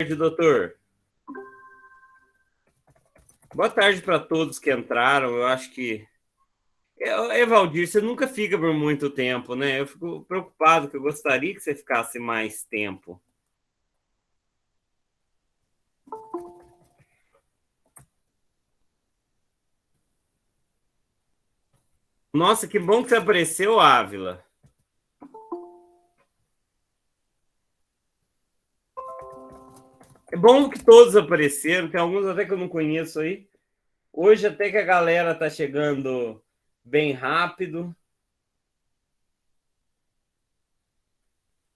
Tarde, doutor. Boa tarde para todos que entraram. Eu acho que. Evaldir, você nunca fica por muito tempo, né? Eu fico preocupado, que eu gostaria que você ficasse mais tempo. Nossa, que bom que você apareceu, Ávila. É bom que todos apareceram, tem alguns até que eu não conheço aí. Hoje até que a galera tá chegando bem rápido.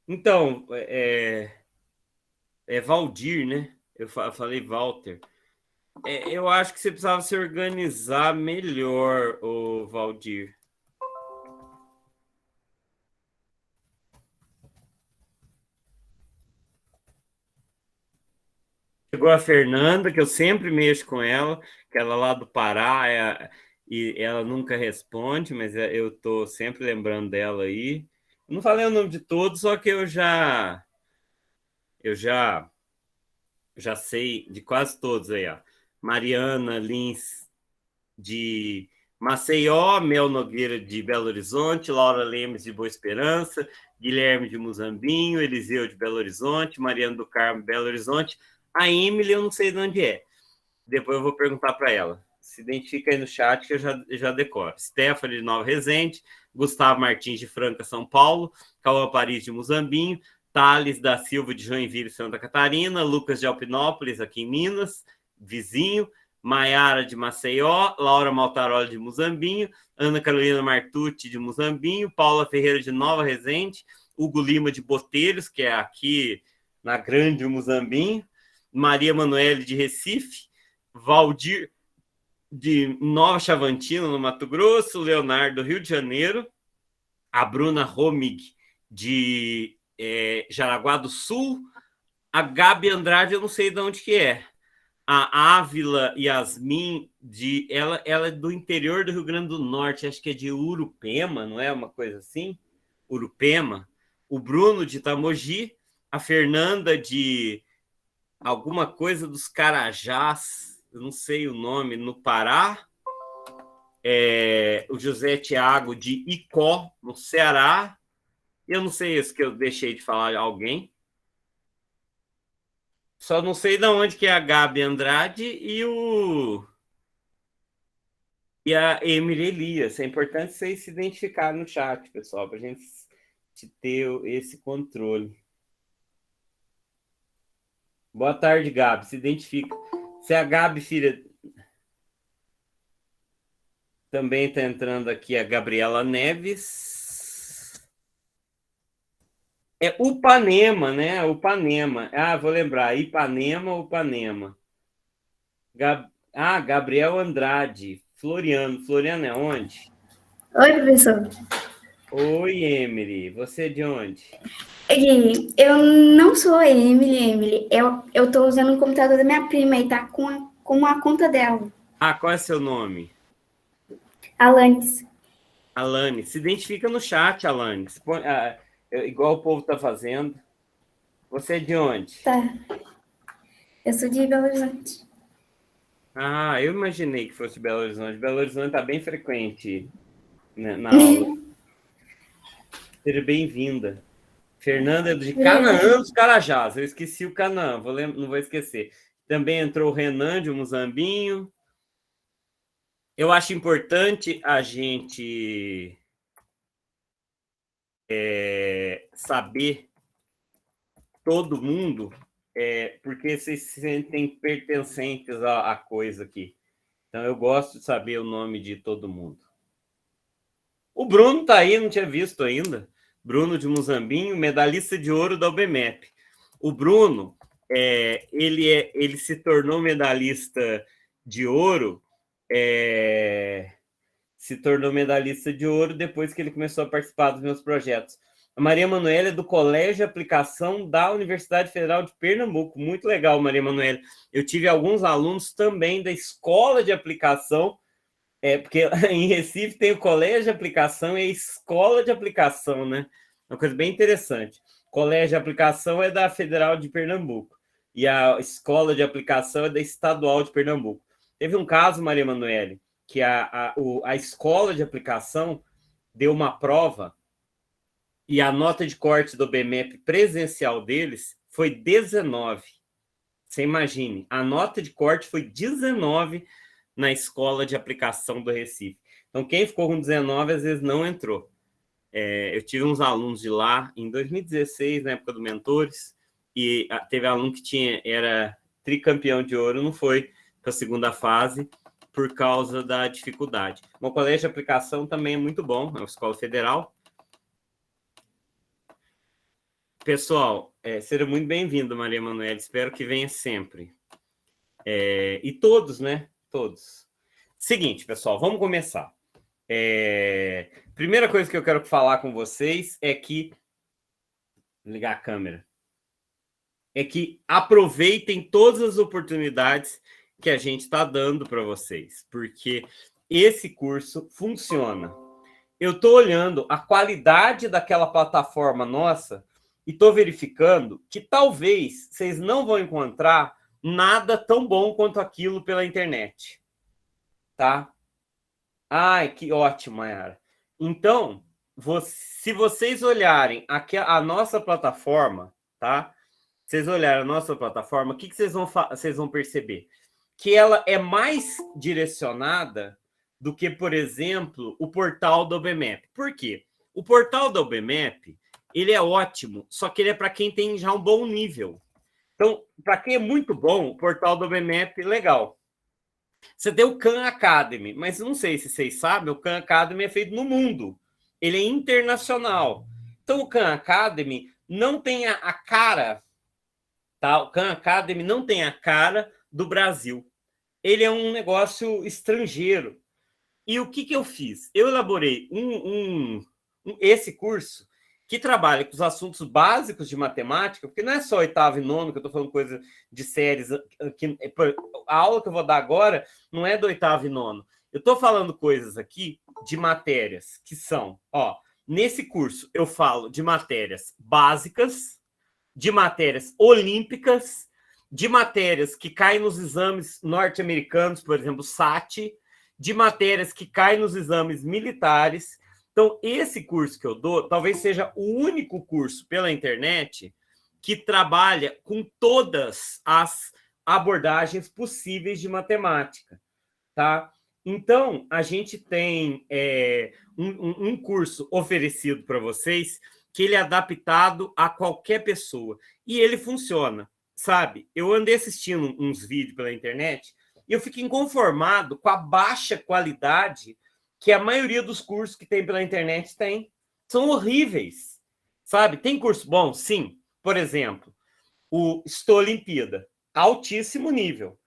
Então, é Valdir, né? Eu falei Walter. Eu acho que você precisava se organizar melhor, o Valdir. Chegou a Fernanda, que eu sempre mexo com ela, que ela lá do Pará, e ela nunca responde, mas eu tô sempre lembrando dela aí. Não falei o nome de todos, só que eu já sei de quase todos aí, ó. Mariana Lins de Maceió, Mel Nogueira de Belo Horizonte, Laura Lemes de Boa Esperança, Guilherme de Muzambinho, Eliseu de Belo Horizonte, Mariana do Carmo de Belo Horizonte. A Emily eu não sei de onde é. Depois eu vou perguntar para ela. Se identifica aí no chat que eu já decoro. Stephanie de Nova Resende, Gustavo Martins de Franca, São Paulo, Cauã Paris de Muzambinho, Thales da Silva de Joinville, Santa Catarina, Lucas de Alpinópolis, aqui em Minas, vizinho, Maiara de Maceió, Laura Maltaroli de Muzambinho, Ana Carolina Martucci de Muzambinho, Paula Ferreira de Nova Resende, Hugo Lima de Boteiros, que é aqui na Grande Muzambinho, Maria Manoele de Recife, Valdir de Nova Chavantina, no Mato Grosso, Leonardo do Rio de Janeiro, a Bruna Romig de Jaraguá do Sul, a Gabi Andrade, eu não sei de onde que é, a Ávila Yasmin, ela é do interior do Rio Grande do Norte, acho que é de Urupema, não é uma coisa assim? Urupema. O Bruno de Itamogi, a Fernanda de alguma coisa dos Carajás, eu não sei o nome, no Pará, o José Tiago de Icó, no Ceará, e eu não sei esse que eu deixei de falar de alguém. Só não sei de onde que é a Gabi Andrade e a Emily Elias. É importante vocês se identificarem no chat, pessoal, para a gente ter esse controle. Boa tarde, Gabi. Se identifica. Se a Gabi, filha. Também está entrando aqui a Gabriela Neves. É Upanema, né? Upanema. Ah, vou lembrar. Ipanema, Upanema. Gabriel Andrade. Floriano. Floriano é onde? Oi, professor. Oi, Emily. Você é de onde? Eu não sou a Emily. Eu tô usando o computador da minha prima e tá com a conta dela. Qual é seu nome? Alanis. Alane. Se identifica no chat, Alane. Igual o povo está fazendo. Você é de onde? Tá. Eu sou de Belo Horizonte. Eu imaginei que fosse Belo Horizonte. Belo Horizonte está bem frequente, né, na aula. Seja bem-vinda. Fernanda de Canaã dos Carajás. Eu esqueci o Canaã, não vou esquecer. Também entrou o Renan de Muzambinho. Eu acho importante a gente saber todo mundo, porque vocês se sentem pertencentes à coisa aqui. Então, eu gosto de saber o nome de todo mundo. O Bruno está aí, não tinha visto ainda. Bruno de Muzambinho, medalhista de ouro da UBMEP. O Bruno, ele se tornou medalhista de ouro, depois que ele começou a participar dos meus projetos. A Maria Manoela é do Colégio de Aplicação da Universidade Federal de Pernambuco. Muito legal, Maria Manoela. Eu tive alguns alunos também da Escola de Aplicação, porque em Recife tem o Colégio de Aplicação e a Escola de Aplicação, né? Uma coisa bem interessante. Colégio de Aplicação é da Federal de Pernambuco. e a escola de aplicação é da Estadual de Pernambuco. Teve um caso, Maria Emanuele, que a escola de aplicação deu uma prova e a nota de corte do BMEP presencial deles foi 19. Você imagine, a nota de corte foi 19 na escola de aplicação do Recife. Então, quem ficou com 19, às vezes não entrou. Eu tive uns alunos de lá em 2016, na época do Mentores, e teve aluno que era tricampeão de ouro, não foi para a segunda fase por causa da dificuldade. O colégio de aplicação também é muito bom, é uma escola federal. Pessoal, seja muito bem-vindo, Maria Emanuele, espero que venha sempre. E todos, né? Todos. Seguinte, pessoal, vamos começar. Primeira coisa que eu quero falar com vocês é que... Vou ligar a câmera. É que aproveitem todas as oportunidades que a gente está dando para vocês, porque esse curso funciona. Eu estou olhando a qualidade daquela plataforma nossa e estou verificando que talvez vocês não vão encontrar nada tão bom quanto aquilo pela internet. Tá? Ai, que ótimo, Mayara. Então, se vocês olharem aqui a nossa plataforma, tá? Vocês olharem a nossa plataforma, o que vocês vão perceber? Que ela é mais direcionada do que, por exemplo, o portal do OBMEP. Por quê? O portal do OBMEP, ele é ótimo, só que ele é para quem tem já um bom nível. Então, para quem é muito bom, o portal do OBMEP é legal. Você tem o Khan Academy, mas não sei se vocês sabem, o Khan Academy é feito no mundo. Ele é internacional. Então, o Khan Academy não tem a cara, tá? O Khan Academy não tem a cara do Brasil. Ele é um negócio estrangeiro. E o que eu fiz? Eu elaborei esse curso que trabalha com os assuntos básicos de matemática, porque não é só oitavo e nono, que eu estou falando coisa de séries. A aula que eu vou dar agora não é do oitavo e nono. Eu estou falando coisas aqui de matérias que são... nesse curso eu falo de matérias básicas, de matérias olímpicas, de matérias que caem nos exames norte-americanos, por exemplo, SAT, de matérias que caem nos exames militares. Então, esse curso que eu dou talvez seja o único curso pela internet que trabalha com todas as abordagens possíveis de matemática, tá? Então, a gente tem um curso oferecido para vocês que ele é adaptado a qualquer pessoa. E ele funciona, sabe? Eu andei assistindo uns vídeos pela internet e eu fico inconformado com a baixa qualidade que a maioria dos cursos que tem pela internet tem. São horríveis, sabe? Tem curso bom? Sim. Por exemplo, o Estolimpíada, altíssimo nível.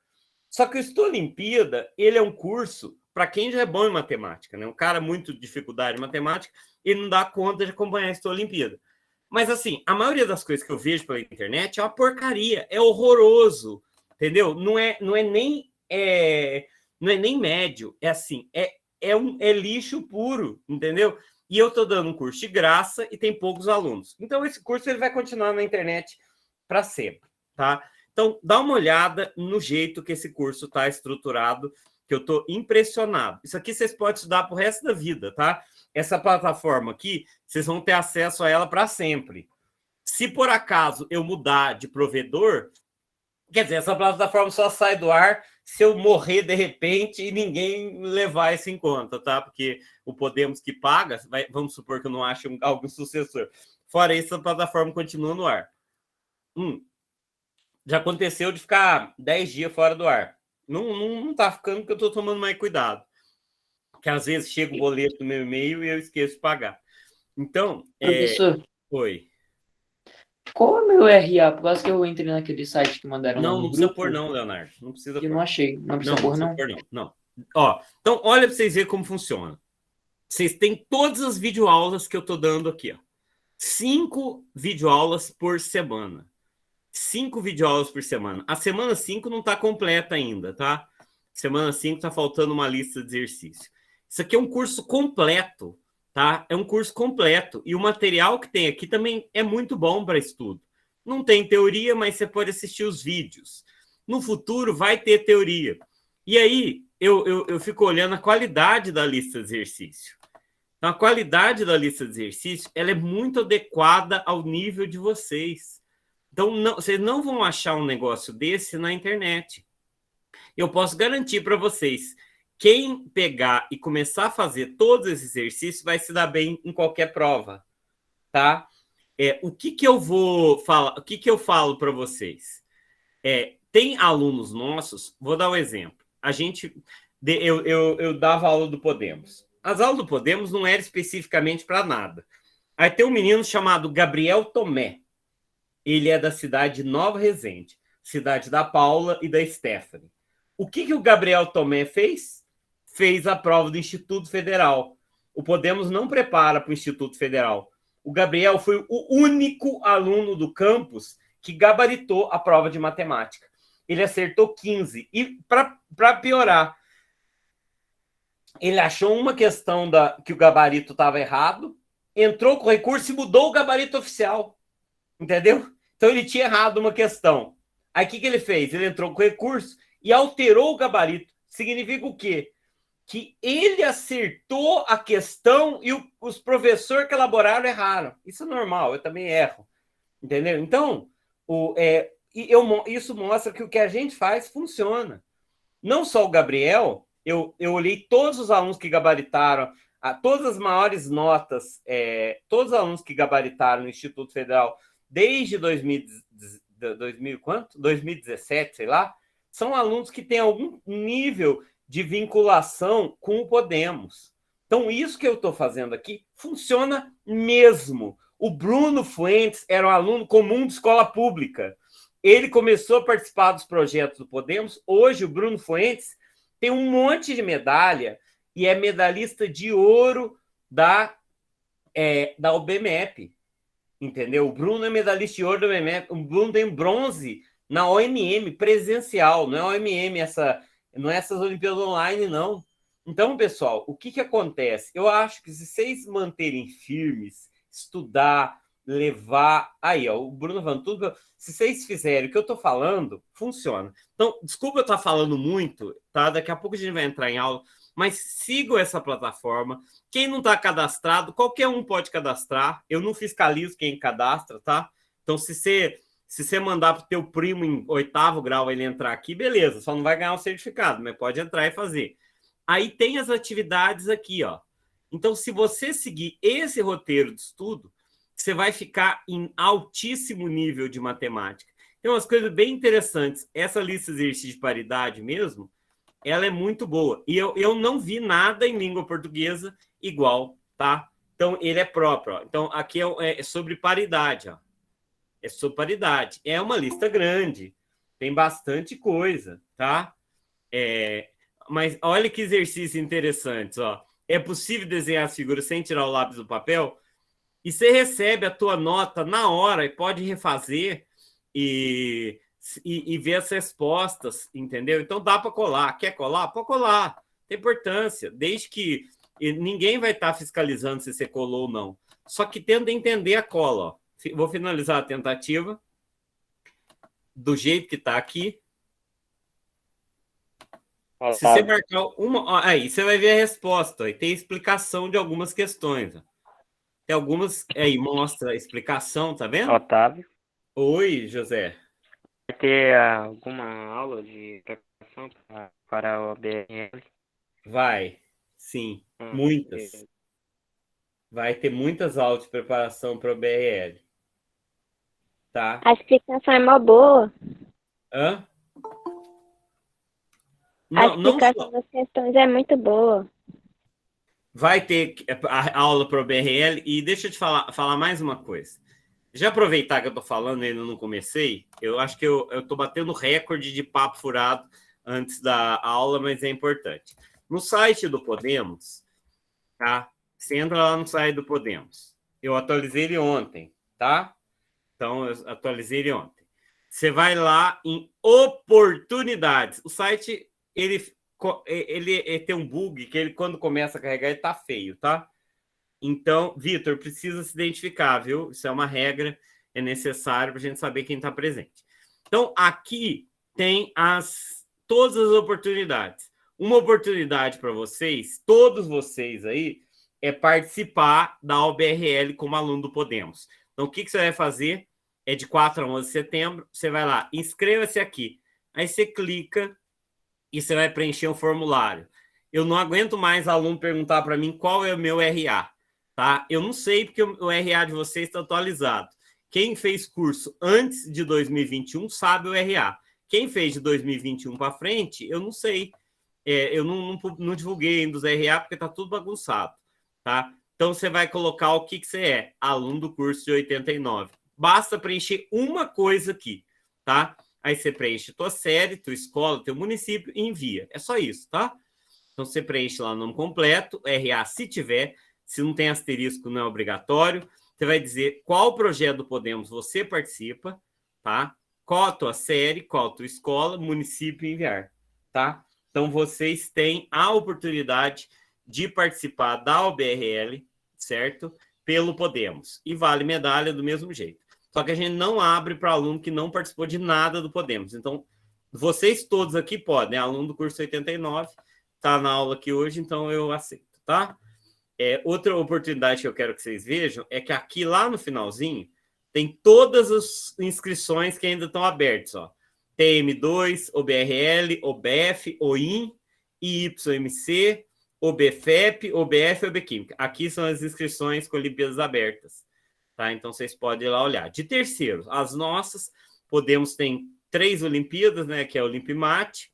Só que o Estolimpíada, ele é um curso para quem já é bom em matemática, né? Um cara muito de dificuldade em matemática, ele não dá conta de acompanhar a Estolimpíada. Mas, assim, a maioria das coisas que eu vejo pela internet é uma porcaria, é horroroso, entendeu? Não é nem médio, é assim, é lixo puro, entendeu? E eu estou dando um curso de graça e tem poucos alunos. Então, esse curso ele vai continuar na internet para sempre, tá? Então, dá uma olhada no jeito que esse curso está estruturado, que eu estou impressionado. Isso aqui vocês podem estudar para o resto da vida, tá? Essa plataforma aqui, vocês vão ter acesso a ela para sempre. Se por acaso eu mudar de provedor, quer dizer, essa plataforma só sai do ar se eu morrer de repente e ninguém levar isso em conta, tá? Porque o Podemos que paga, vamos supor que eu não ache algum sucessor. Fora isso, a plataforma continua no ar. Já aconteceu de ficar 10 dias fora do ar. Não tá ficando porque eu tô tomando mais cuidado. Porque às vezes chega o boleto no meu e-mail e eu esqueço de pagar. Então, Professor, Oi. qual é o meu RA? Por causa que eu entrei naquele site que mandaram lá Não, no não precisa grupo. pôr não, Leonardo. Não precisa Eu pôr. não achei. Não precisa pôr, não? Não. Ó, então, olha para vocês verem como funciona. Vocês têm todas as videoaulas que eu tô dando aqui, ó. 5 videoaulas por semana. 5 videoaulas por semana. A semana 5 não está completa ainda, tá? Semana 5 está faltando uma lista de exercício. Isso aqui é um curso completo, tá? É um curso completo. E o material que tem aqui também é muito bom para estudo. não tem teoria, mas você pode assistir os vídeos. No futuro vai ter teoria. E aí eu fico olhando a qualidade da lista de exercício. Então, a qualidade da lista de exercício ela é muito adequada ao nível de vocês. Então, vocês não vão achar um negócio desse na internet. Eu posso garantir para vocês, quem pegar e começar a fazer todos esses exercícios vai se dar bem em qualquer prova, tá? O que eu vou falar? O que eu falo para vocês? Tem alunos nossos, vou dar um exemplo. Eu dava aula do Podemos. As aulas do Podemos não eram especificamente para nada. Aí tem um menino chamado Gabriel Tomé. Ele é da cidade de Nova Resende, cidade da Paula e da Stephanie. O que o Gabriel Tomé fez? Fez a prova do Instituto Federal. O Podemos não prepara para o Instituto Federal. O Gabriel foi o único aluno do campus que gabaritou a prova de matemática. Ele acertou 15. E, para piorar, ele achou uma questão que o gabarito estava errado, entrou com recurso e mudou o gabarito oficial. Entendeu? Então, ele tinha errado uma questão. Aí, o que ele fez? Ele entrou com recurso e alterou o gabarito. Significa o quê? Que ele acertou a questão e os professores que elaboraram erraram. Isso é normal, eu também erro. Entendeu? Então, isso mostra que o que a gente faz funciona. Não só o Gabriel, eu olhei todos os alunos que gabaritaram, todas as maiores notas, todos os alunos que gabaritaram no Instituto Federal desde 2017, sei lá, são alunos que têm algum nível de vinculação com o Podemos. Então, isso que eu estou fazendo aqui funciona mesmo. O Bruno Fuentes era um aluno comum de escola pública. Ele começou a participar dos projetos do Podemos. Hoje, o Bruno Fuentes tem um monte de medalha e é medalhista de ouro da UBMEP. Entendeu? O Bruno é medalhista de ouro da UBMEP. O Bruno tem bronze na OMM, presencial. Não é OMM, não é essas Olimpíadas online, não. Então, pessoal, o que acontece? Eu acho que se vocês manterem firmes, estudar, levar... Aí, ó, o Bruno falando tudo... Se vocês fizerem o que eu estou falando, funciona. Então, desculpa eu estar falando muito, tá? Daqui a pouco a gente vai entrar em aula, mas sigam essa plataforma. Quem não está cadastrado, qualquer um pode cadastrar. Eu não fiscalizo quem cadastra, tá? Então, se você mandar para o teu primo em 8º grau ele entrar aqui, beleza, só não vai ganhar o certificado, mas pode entrar e fazer. Aí tem as atividades aqui, ó. Então, se você seguir esse roteiro de estudo, você vai ficar em altíssimo nível de matemática. Tem umas coisas bem interessantes. Essa lista de exercícios de paridade mesmo, ela é muito boa. E eu não vi nada em língua portuguesa igual, tá? Então, ele é próprio. Ó. Então, aqui é sobre paridade, ó. É sobre paridade. É uma lista grande. Tem bastante coisa, tá? Mas olha que exercício interessante, ó. É possível desenhar as figuras sem tirar o lápis do papel? E você recebe a tua nota na hora e pode refazer e ver as respostas, entendeu? Então dá para colar. Quer colar? Pode colar. Tem importância. Desde que ninguém vai estar fiscalizando se você colou ou não. Só que tenta entender a cola. Ó. Vou finalizar a tentativa do jeito que está aqui. Se você marcar uma... Aí, você vai ver a resposta. Ó, e tem explicação de algumas questões. Ó. Tem algumas... Aí, mostra a explicação, tá vendo? Otávio. Oi, José. Vai ter alguma aula de preparação para o BRL? Vai, sim. Muitas. Vai ter muitas aulas de preparação para o BRL. Tá? A explicação é mó boa. Hã? A explicação das questões é muito boa. Vai ter a aula para o BRL e deixa eu te falar mais uma coisa. Já aproveitar que eu estou falando e ainda não comecei, eu acho que eu estou batendo recorde de papo furado antes da aula, mas é importante. No site do Podemos, tá? Você entra lá no site do Podemos. Eu atualizei ele ontem, tá? Então, eu atualizei ele ontem. Você vai lá em oportunidades. O site, ele tem um bug que ele, quando começa a carregar, ele tá feio, tá? Então, Vitor, precisa se identificar, viu? Isso é uma regra. é necessário para a gente saber quem está presente. Então, aqui tem todas as oportunidades. Uma oportunidade para vocês, todos vocês aí, é participar da OBRL como aluno do Podemos. Então, o que você vai fazer? É de 4 a 11 de setembro, você vai lá, inscreva-se aqui. Aí você clica e você vai preencher um formulário. Eu não aguento mais aluno perguntar para mim qual é o meu RA, tá? Eu não sei porque o RA de vocês está atualizado. Quem fez curso antes de 2021 sabe o RA. Quem fez de 2021 para frente, eu não sei. Eu não divulguei ainda os RA porque está tudo bagunçado, tá? Então, você vai colocar o que você é, aluno do curso de 89. Basta preencher uma coisa aqui, tá? Aí você preenche tua série, tua escola, teu município e envia. É só isso, tá? Então, você preenche lá o nome completo, RA se tiver, se não tem asterisco não é obrigatório. Você vai dizer qual projeto do Podemos você participa, tá? Qual a tua série, qual a tua escola, município e enviar, tá? Então, vocês têm a oportunidade de participar da OBRL, certo? Pelo Podemos. E vale medalha do mesmo jeito. Só que a gente não abre para aluno que não participou de nada do Podemos. Então, vocês todos aqui podem, aluno do curso 89, está na aula aqui hoje, então eu aceito, tá? Outra oportunidade que eu quero que vocês vejam é que aqui lá no finalzinho tem todas as inscrições que ainda estão abertas, ó. TM2, OBRL, OBF, OIM, IYMC, OBFEP, OBF e OBQuímica. Aqui são as inscrições com Olimpíadas abertas, tá? Então, vocês podem ir lá olhar. De terceiro, as nossas, Podemos tem 3 Olimpíadas, né? Que é a Olimpimate,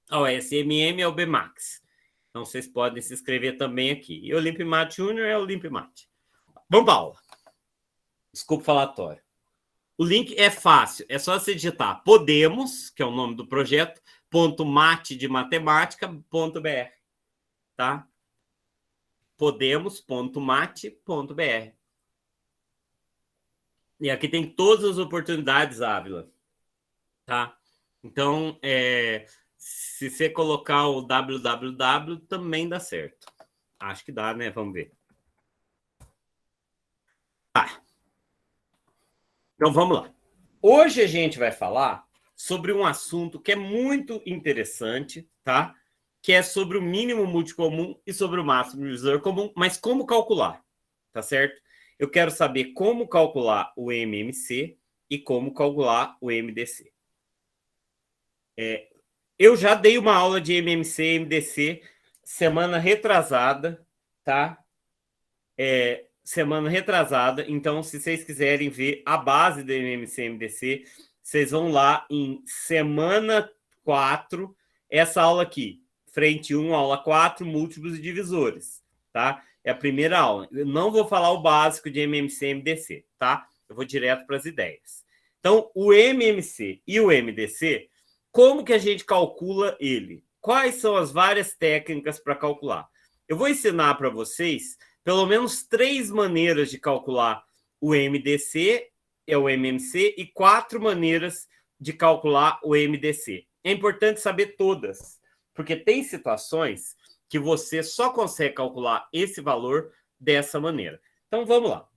a OSMM e a OBMAX. Então, vocês podem se inscrever também aqui. E o Olimpimate Júnior é o Olimpimate. Vamos para a aula. Desculpa o falatório. O link é fácil. É só você digitar Podemos, que é o nome do projeto, .mate de matemática.br. Tá? Podemos.mate.br. E aqui tem todas as oportunidades, Ávila. Tá? Então, se você colocar o www, também dá certo. Acho que dá, né? Vamos ver. Tá. Então, vamos lá. Hoje a gente vai falar sobre um assunto que é muito interessante, tá? Que é sobre o mínimo multicomum e sobre o máximo divisor comum, mas como calcular, tá certo? Eu quero saber como calcular o MMC e como calcular o MDC. Eu já dei uma aula de MMC e MDC semana retrasada, tá? Semana retrasada. Então, se vocês quiserem ver a base do MMC e MDC, vocês vão lá em semana 4, essa aula aqui. Frente 1, aula 4, múltiplos e divisores, tá? É a primeira aula. Eu não vou falar o básico de MMC e MDC, tá? Eu vou direto para as ideias. Então, o MMC e o MDC, como que a gente calcula ele? Quais são as várias técnicas para calcular? Eu vou ensinar para vocês pelo menos 3 maneiras de calcular o MDC, o MMC, e 4 maneiras de calcular o MDC. É importante saber todas, porque tem situações que você só consegue calcular esse valor dessa maneira. Então, vamos lá.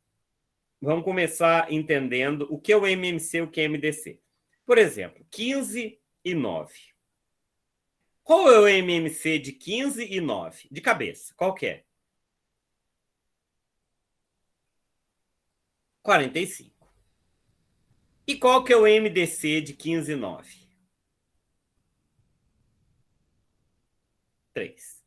Vamos começar entendendo o que é o MMC e o que é o MDC. Por exemplo, 15 e 9. Qual é o MMC de 15 e 9? De cabeça, qual que é? 45. E qual que é o MDC de 15 e 9? 3.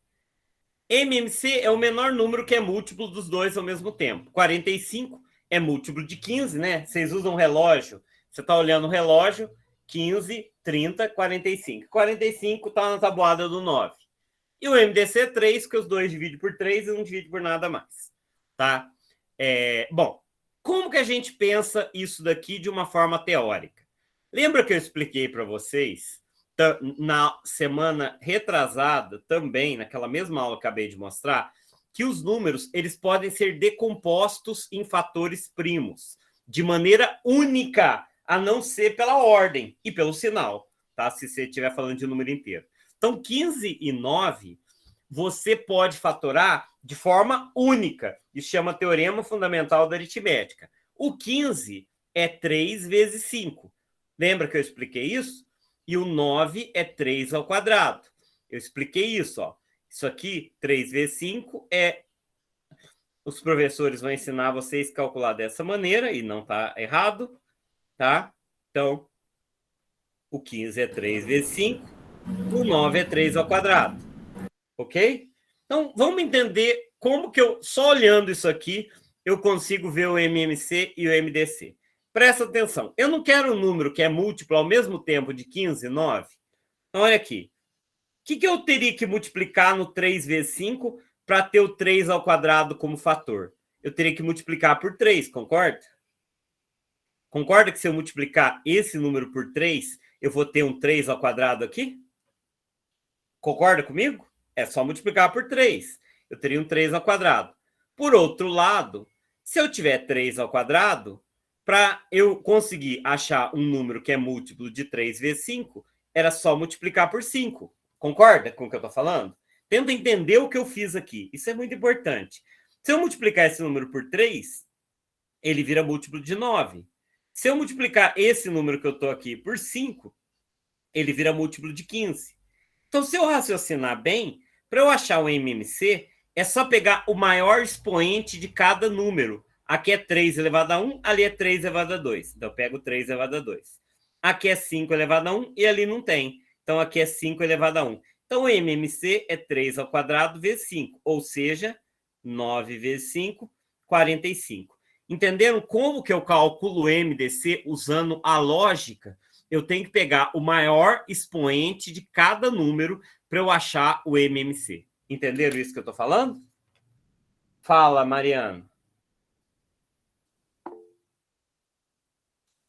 MMC é o menor número que é múltiplo dos dois ao mesmo tempo. 45 é múltiplo de 15, né? Vocês usam relógio. Você está olhando o relógio, 15, 30, 45. 45 está na tabuada do 9. E o MDC é 3, que os dois dividem por 3 e não divide por nada mais. Tá? Bom, como que a gente pensa isso daqui de uma forma teórica? Lembra que eu expliquei para vocês na semana retrasada, também, naquela mesma aula que eu acabei de mostrar, que os números eles podem ser decompostos em fatores primos, de maneira única, a não ser pela ordem e pelo sinal, tá? Se você estiver falando de número inteiro. Então, 15 e 9, você pode fatorar de forma única. Isso chama teorema fundamental da aritmética. O 15 é 3 vezes 5. Lembra que eu expliquei isso? E o 9 é 3 ao quadrado. Eu expliquei isso, ó. Isso aqui, 3 vezes 5, é... Os professores vão ensinar vocês a calcular dessa maneira, e não está errado, tá? Então, o 15 é 3 vezes 5, o 9 é 3 ao quadrado. Ok? Então, vamos entender como que eu, só olhando isso aqui, eu consigo ver o MMC e o MDC. Presta atenção. Eu não quero um número que é múltiplo ao mesmo tempo de 15 e 9. Então, olha aqui. O que eu teria que multiplicar no 3 vezes 5 para ter o 3 ao quadrado como fator? Eu teria que multiplicar por 3, concorda? Concorda que se eu multiplicar esse número por 3, eu vou ter um 3 ao quadrado aqui? Concorda comigo? É só multiplicar por 3. Eu teria um 3 ao quadrado. Por outro lado, se eu tiver 3 ao quadrado, para eu conseguir achar um número que é múltiplo de 3 vezes 5, era só multiplicar por 5. Concorda com o que eu estou falando? Tenta entender o que eu fiz aqui. Isso é muito importante. Se eu multiplicar esse número por 3, ele vira múltiplo de 9. Se eu multiplicar esse número que eu estou aqui por 5, ele vira múltiplo de 15. Então, se eu raciocinar bem, para eu achar o MMC, é só pegar o maior expoente de cada número. Aqui é 3 elevado a 1, ali é 3 elevado a 2. Então, eu pego 3 elevado a 2. Aqui é 5 elevado a 1 e ali não tem. Então, aqui é 5 elevado a 1. Então, o MMC é 3 ao quadrado vezes 5, ou seja, 9 vezes 5, 45. Entenderam como que eu calculo o MDC usando a lógica? Eu tenho que pegar o maior expoente de cada número para eu achar o MMC. Entenderam isso que eu estou falando? Fala, Mariana.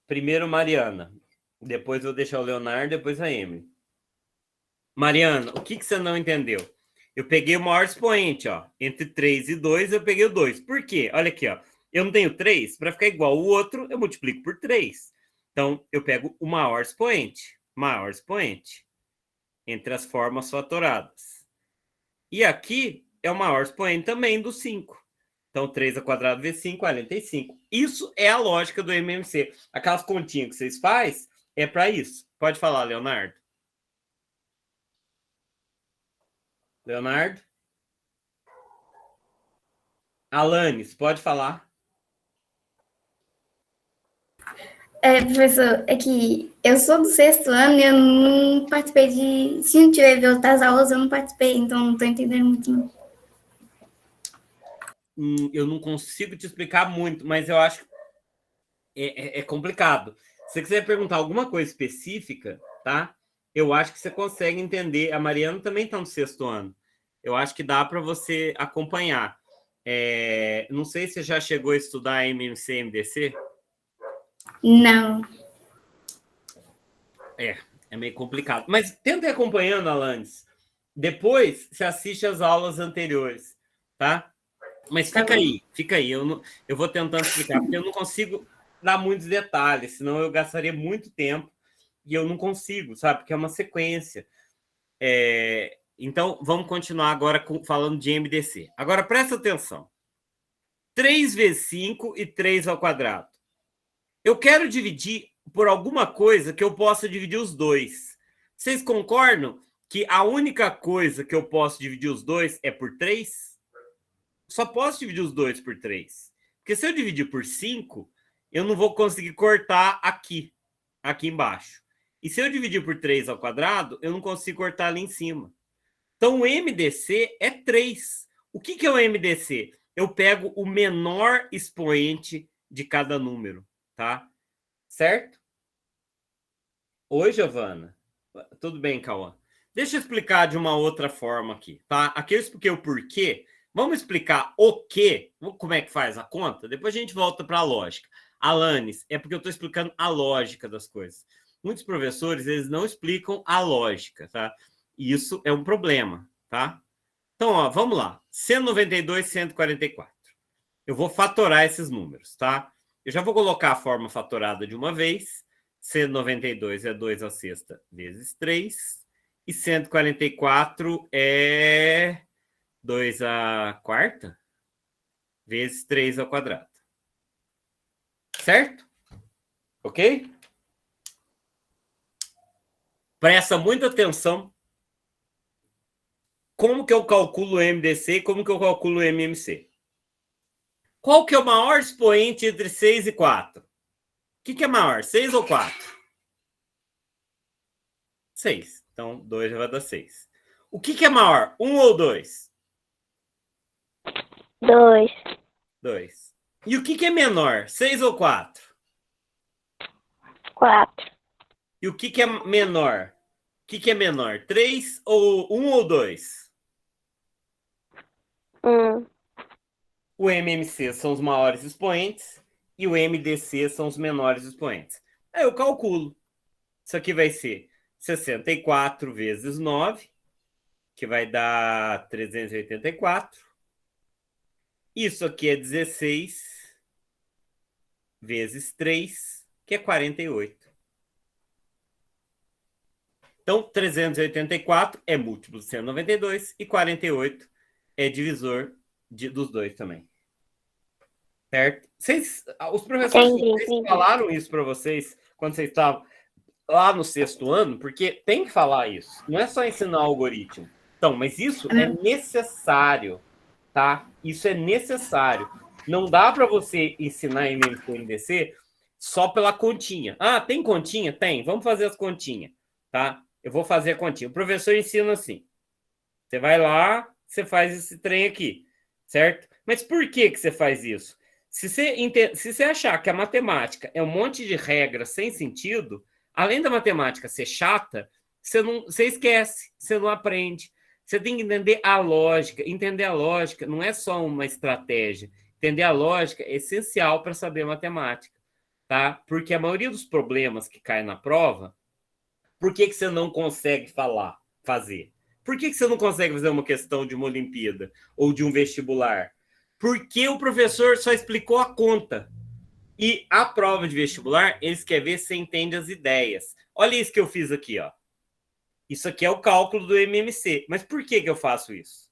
Primeiro, Mariana. Depois eu vou deixar o Leonardo, depois a Emily. Mariana, o que você não entendeu? Eu peguei o maior expoente, ó. Entre 3 e 2, eu peguei o 2. Por quê? Olha aqui, ó. Eu não tenho 3, para ficar igual o outro, eu multiplico por 3. Então, eu pego o maior expoente. Maior expoente. Entre as formas fatoradas. E aqui é o maior expoente também do 5. Então, 3 ao quadrado vezes 5, 45. Isso é a lógica do MMC. Aquelas continhas que vocês fazem é para isso. Pode falar, Leonardo. Leonardo? Alanis, pode falar. Professor, é que eu sou do 6º ano e eu não participei de... Se não tiver ver outras aulas, eu não participei, então não estou entendendo muito, não. Eu não consigo te explicar muito, mas eu acho que é complicado. Se você quiser perguntar alguma coisa específica, tá? Eu acho que você consegue entender. A Mariana também está no 6º ano. Eu acho que dá para você acompanhar. Não sei se você já chegou a estudar MMC e MDC. Não. É meio complicado. Mas tenta ir acompanhando, Alanis. Depois você assiste as aulas anteriores, tá? Mas fica aí. Eu vou tentando explicar, porque eu não consigo dar muitos detalhes, senão eu gastaria muito tempo e eu não consigo, sabe? Porque é uma sequência. Então, vamos continuar agora falando de MDC. Agora, presta atenção. 3 vezes 5 e 3 ao quadrado. Eu quero dividir por alguma coisa que eu possa dividir os dois. Vocês concordam que a única coisa que eu posso dividir os dois é por 3? Só posso dividir os dois por 3. Porque se eu dividir por 5, eu não vou conseguir cortar aqui embaixo. E se eu dividir por 3 ao quadrado, eu não consigo cortar ali em cima. Então, o MDC é 3. O que é o MDC? Eu pego o menor expoente de cada número, tá? Certo? Oi, Giovana. Tudo bem, Cauã? Deixa eu explicar de uma outra forma aqui, tá? Aqui eu expliquei o porquê. Vamos explicar o quê? Como é que faz a conta? Depois a gente volta para a lógica. Alanis, é porque eu estou explicando a lógica das coisas. Muitos professores, eles não explicam a lógica, tá? E isso é um problema, tá? Então, ó, vamos lá. 192, 144. Eu vou fatorar esses números, tá? Eu já vou colocar a forma fatorada de uma vez. 192 é 2 à sexta vezes 3. E 144 é 2 à quarta vezes 3 ao quadrado. Certo? Ok? Presta muita atenção. Como que eu calculo o MDC e como que eu calculo o MMC? Qual que é o maior expoente entre 6 e 4? O que é maior, 6 ou 4? 6. Então, 2 vai dar 6. O que é maior, 1 ou 2? 2. 2. E o que é menor, 6 ou 4? 4. E o que é menor? O que é menor, 3 ou 1 ou 2? 1. O MMC são os maiores expoentes e o MDC são os menores expoentes. Aí eu calculo. Isso aqui vai ser 64 vezes 9, que vai dar 384. Isso aqui é 16 vezes 3, que é 48. Então, 384 é múltiplo de 192 e 48 é divisor dos dois também. Certo? Os professores Entendi. falaram isso para vocês quando vocês estavam lá no 6º ano, porque tem que falar isso. Não é só ensinar algoritmo. Então, mas isso é necessário, tá? Isso é necessário. Não dá para você ensinar MMC e MDC só pela continha. Ah, tem continha? Tem. Vamos fazer as continhas, tá? Eu vou fazer a continha. O professor ensina assim. Você vai lá, você faz esse trem aqui, certo? Mas por que você faz isso? Se você achar que a matemática é um monte de regras sem sentido, além da matemática ser chata, você esquece, você não aprende. Você tem que entender a lógica. Entender a lógica não é só uma estratégia. Entender a lógica é essencial para saber matemática, tá? Porque a maioria dos problemas que caem na prova, por que você não consegue fazer? Por que você não consegue fazer uma questão de uma Olimpíada ou de um vestibular? Porque o professor só explicou a conta. E a prova de vestibular, eles querem ver se você entende as ideias. Olha isso que eu fiz aqui, ó. Isso aqui é o cálculo do MMC. Mas por que eu faço isso?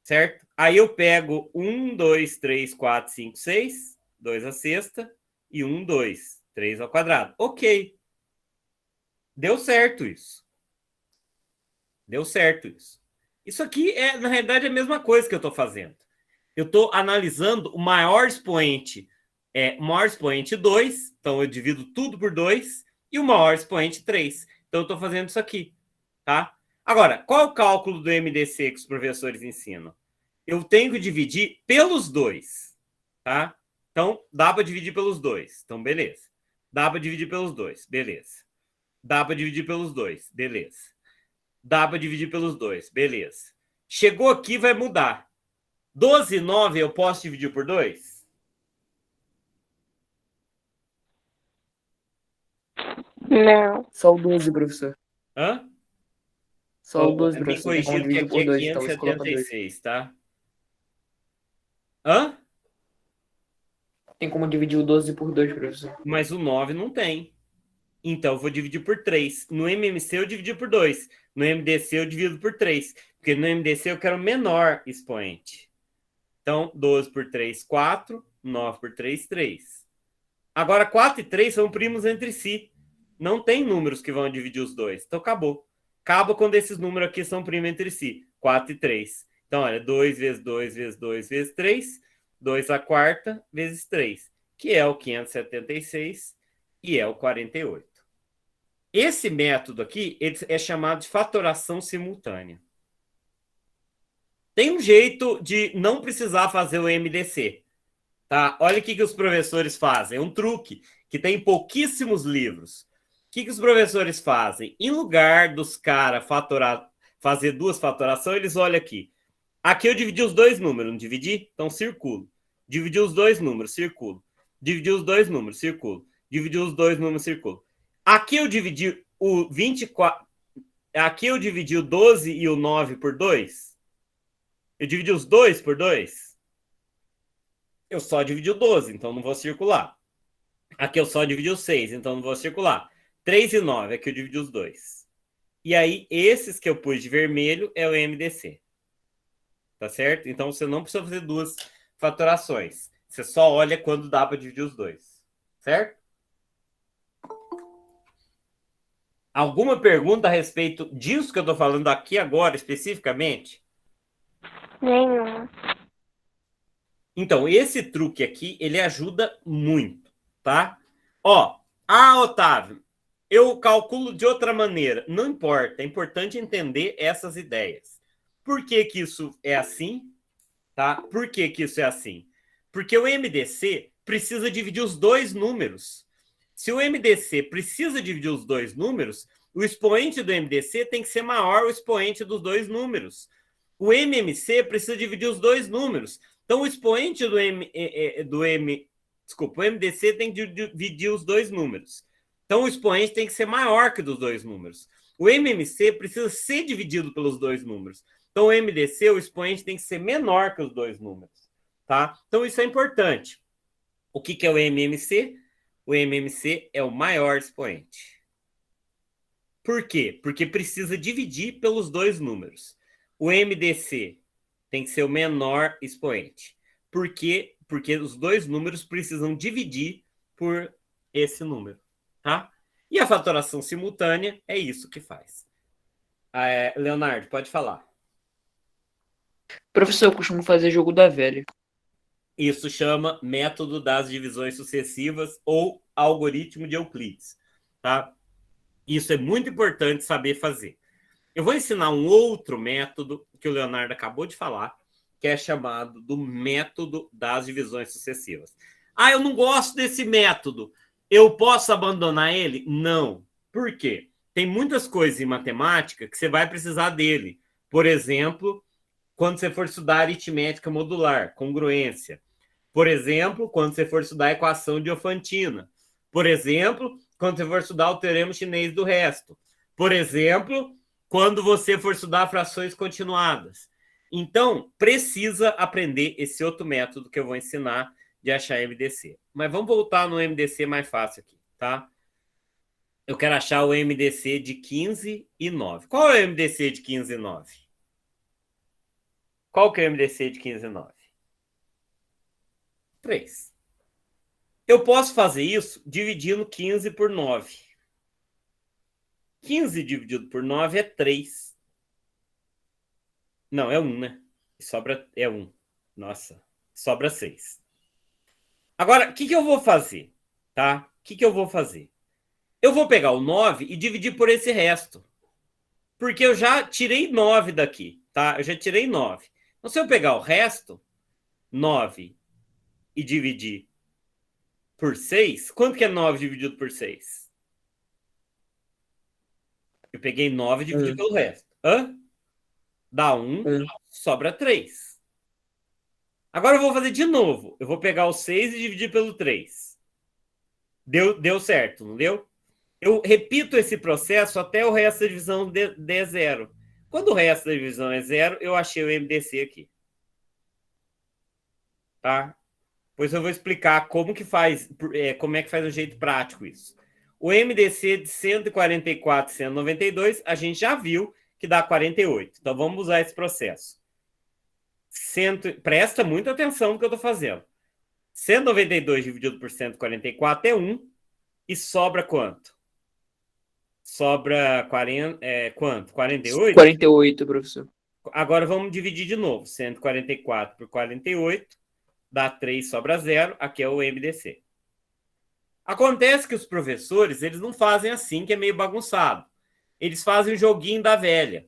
Certo? Aí eu pego 1, 2, 3, 4, 5, 6, 2 à sexta, e 1, 2, 3 ao quadrado. Ok. Deu certo isso. Deu certo isso. Isso aqui é, na realidade, a mesma coisa que eu estou fazendo. Eu estou analisando o maior expoente. O maior expoente 2, então eu divido tudo por 2, e o maior expoente 3. Então eu estou fazendo isso aqui, tá? Agora, qual é o cálculo do MDC que os professores ensinam? Eu tenho que dividir pelos 2, tá? Então, dá para dividir pelos 2. Então, beleza. Dá para dividir pelos 2, beleza. Dá para dividir pelos 2, beleza. Dá para dividir pelos 2, beleza. Chegou aqui, vai mudar. 12 e 9 eu posso dividir por 2? Não. Só o 12, professor. Hã? Só o 12, Me professor. Tem como corrigiram que dividir aqui por é 2, então você coloca 2. 576, tá? Hã? Tem como dividir o 12 por 2, professor. Mas o 9 não tem. Então, eu vou dividir por 3. No MMC, eu dividi por 2. No MDC, eu divido por 3. Porque no MDC, eu quero menor expoente. Então, 12 por 3, 4. 9 por 3, 3. Agora, 4 e 3 são primos entre si. Não tem números que vão dividir os dois. Então, acabou. Acaba quando esses números aqui são primos entre si. 4 e 3. Então, olha, 2 vezes 2 vezes 2 vezes 3. 2 à quarta vezes 3. Que é o 576 e é o 48. Esse método aqui é chamado de fatoração simultânea. Tem um jeito de não precisar fazer o MDC. Tá? Olha o que os professores fazem. É um truque que tem em pouquíssimos livros. O que os professores fazem? Em lugar dos caras fazer duas fatorações, eles olham aqui. Aqui eu dividi os dois números, não dividi? Então, circulo. Dividi os dois números, circulo. Dividi os dois números, circulo. Dividi os dois números, circulo. Aqui eu dividi o 24. Aqui eu dividi o 12 e o 9 por 2. Eu dividi os dois por 2. Eu só dividi o 12, então não vou circular. Aqui eu só dividi o 6, então não vou circular. 3 e 9, aqui eu dividi os dois. E aí, esses que eu pus de vermelho é o MDC. Tá certo? Então você não precisa fazer duas fatorações. Você só olha quando dá para dividir os dois. Certo? Alguma pergunta a respeito disso que eu estou falando aqui agora, especificamente? Nenhuma. Então, esse truque aqui, ele ajuda muito, tá? Otávio, eu calculo de outra maneira. Não importa, é importante entender essas ideias. Por que que isso é assim? Tá? Por que que isso é assim? Porque o MDC precisa dividir os dois números. Se o MDC precisa dividir os dois números, o expoente do MDC tem que ser maior o expoente dos dois números. O MMC precisa dividir os dois números. Então, o expoente do o MDC tem que dividir os dois números. Então, o expoente tem que ser maior que dos dois números. O MMC precisa ser dividido pelos dois números. Então, o MDC, o expoente tem que ser menor que os dois números. Tá? Então, isso é importante. O que é o MMC? O MMC é o maior expoente. Por quê? Porque precisa dividir pelos dois números. O MDC tem que ser o menor expoente. Por quê? Porque os dois números precisam dividir por esse número. Tá? E a fatoração simultânea é isso que faz. Leonardo, pode falar. Professor, eu costumo fazer jogo da velha. Isso chama método das divisões sucessivas ou algoritmo de Euclides. Tá? Isso é muito importante saber fazer. Eu vou ensinar um outro método que o Leonardo acabou de falar, que é chamado do método das divisões sucessivas. Eu não gosto desse método. Eu posso abandonar ele? Não. Por quê? Tem muitas coisas em matemática que você vai precisar dele. Por exemplo, quando você for estudar aritmética modular, congruência. Por exemplo, quando você for estudar a equação diofantina. Por exemplo, quando você for estudar o teorema chinês do resto. Por exemplo, quando você for estudar frações continuadas. Então, precisa aprender esse outro método que eu vou ensinar de achar MDC. Mas vamos voltar no MDC mais fácil aqui, tá? Eu quero achar o MDC de 15 e 9. Qual é o MDC de 15 e 9? Qual que é o MDC de 15 e 9? 3. Eu posso fazer isso dividindo 15 por 9. 15 dividido por 9 é 3. Não, é 1, né? É 1. Nossa, sobra 6. Agora, o que eu vou fazer? Tá? O que eu vou fazer? Eu vou pegar o 9 e dividir por esse resto. Porque eu já tirei 9 daqui, tá? Eu já tirei 9. Então, se eu pegar o resto, 9 e dividir por 6, quanto que é 9 dividido por 6? Eu peguei 9 e dividi pelo resto. Dá 1, sobra 3. Agora eu vou fazer de novo. Eu vou pegar o 6 e dividir pelo 3. Deu certo, não deu? Eu repito esse processo até o resto da divisão der zero. Quando o resto da divisão é zero, eu achei o MDC aqui. Tá? Pois eu vou explicar como que faz, como é que faz um jeito prático isso. O MDC de 144 e 192, a gente já viu que dá 48. Então, vamos usar esse processo. Presta muita atenção no que eu estou fazendo. 192 dividido por 144 é 1. E sobra quanto? Sobra quanto? 48? 48, professor. Agora, vamos dividir de novo. 144 por 48 dá 3, sobra 0. Aqui é o MDC. Acontece que os professores, eles não fazem assim, que é meio bagunçado. Eles fazem o joguinho da velha,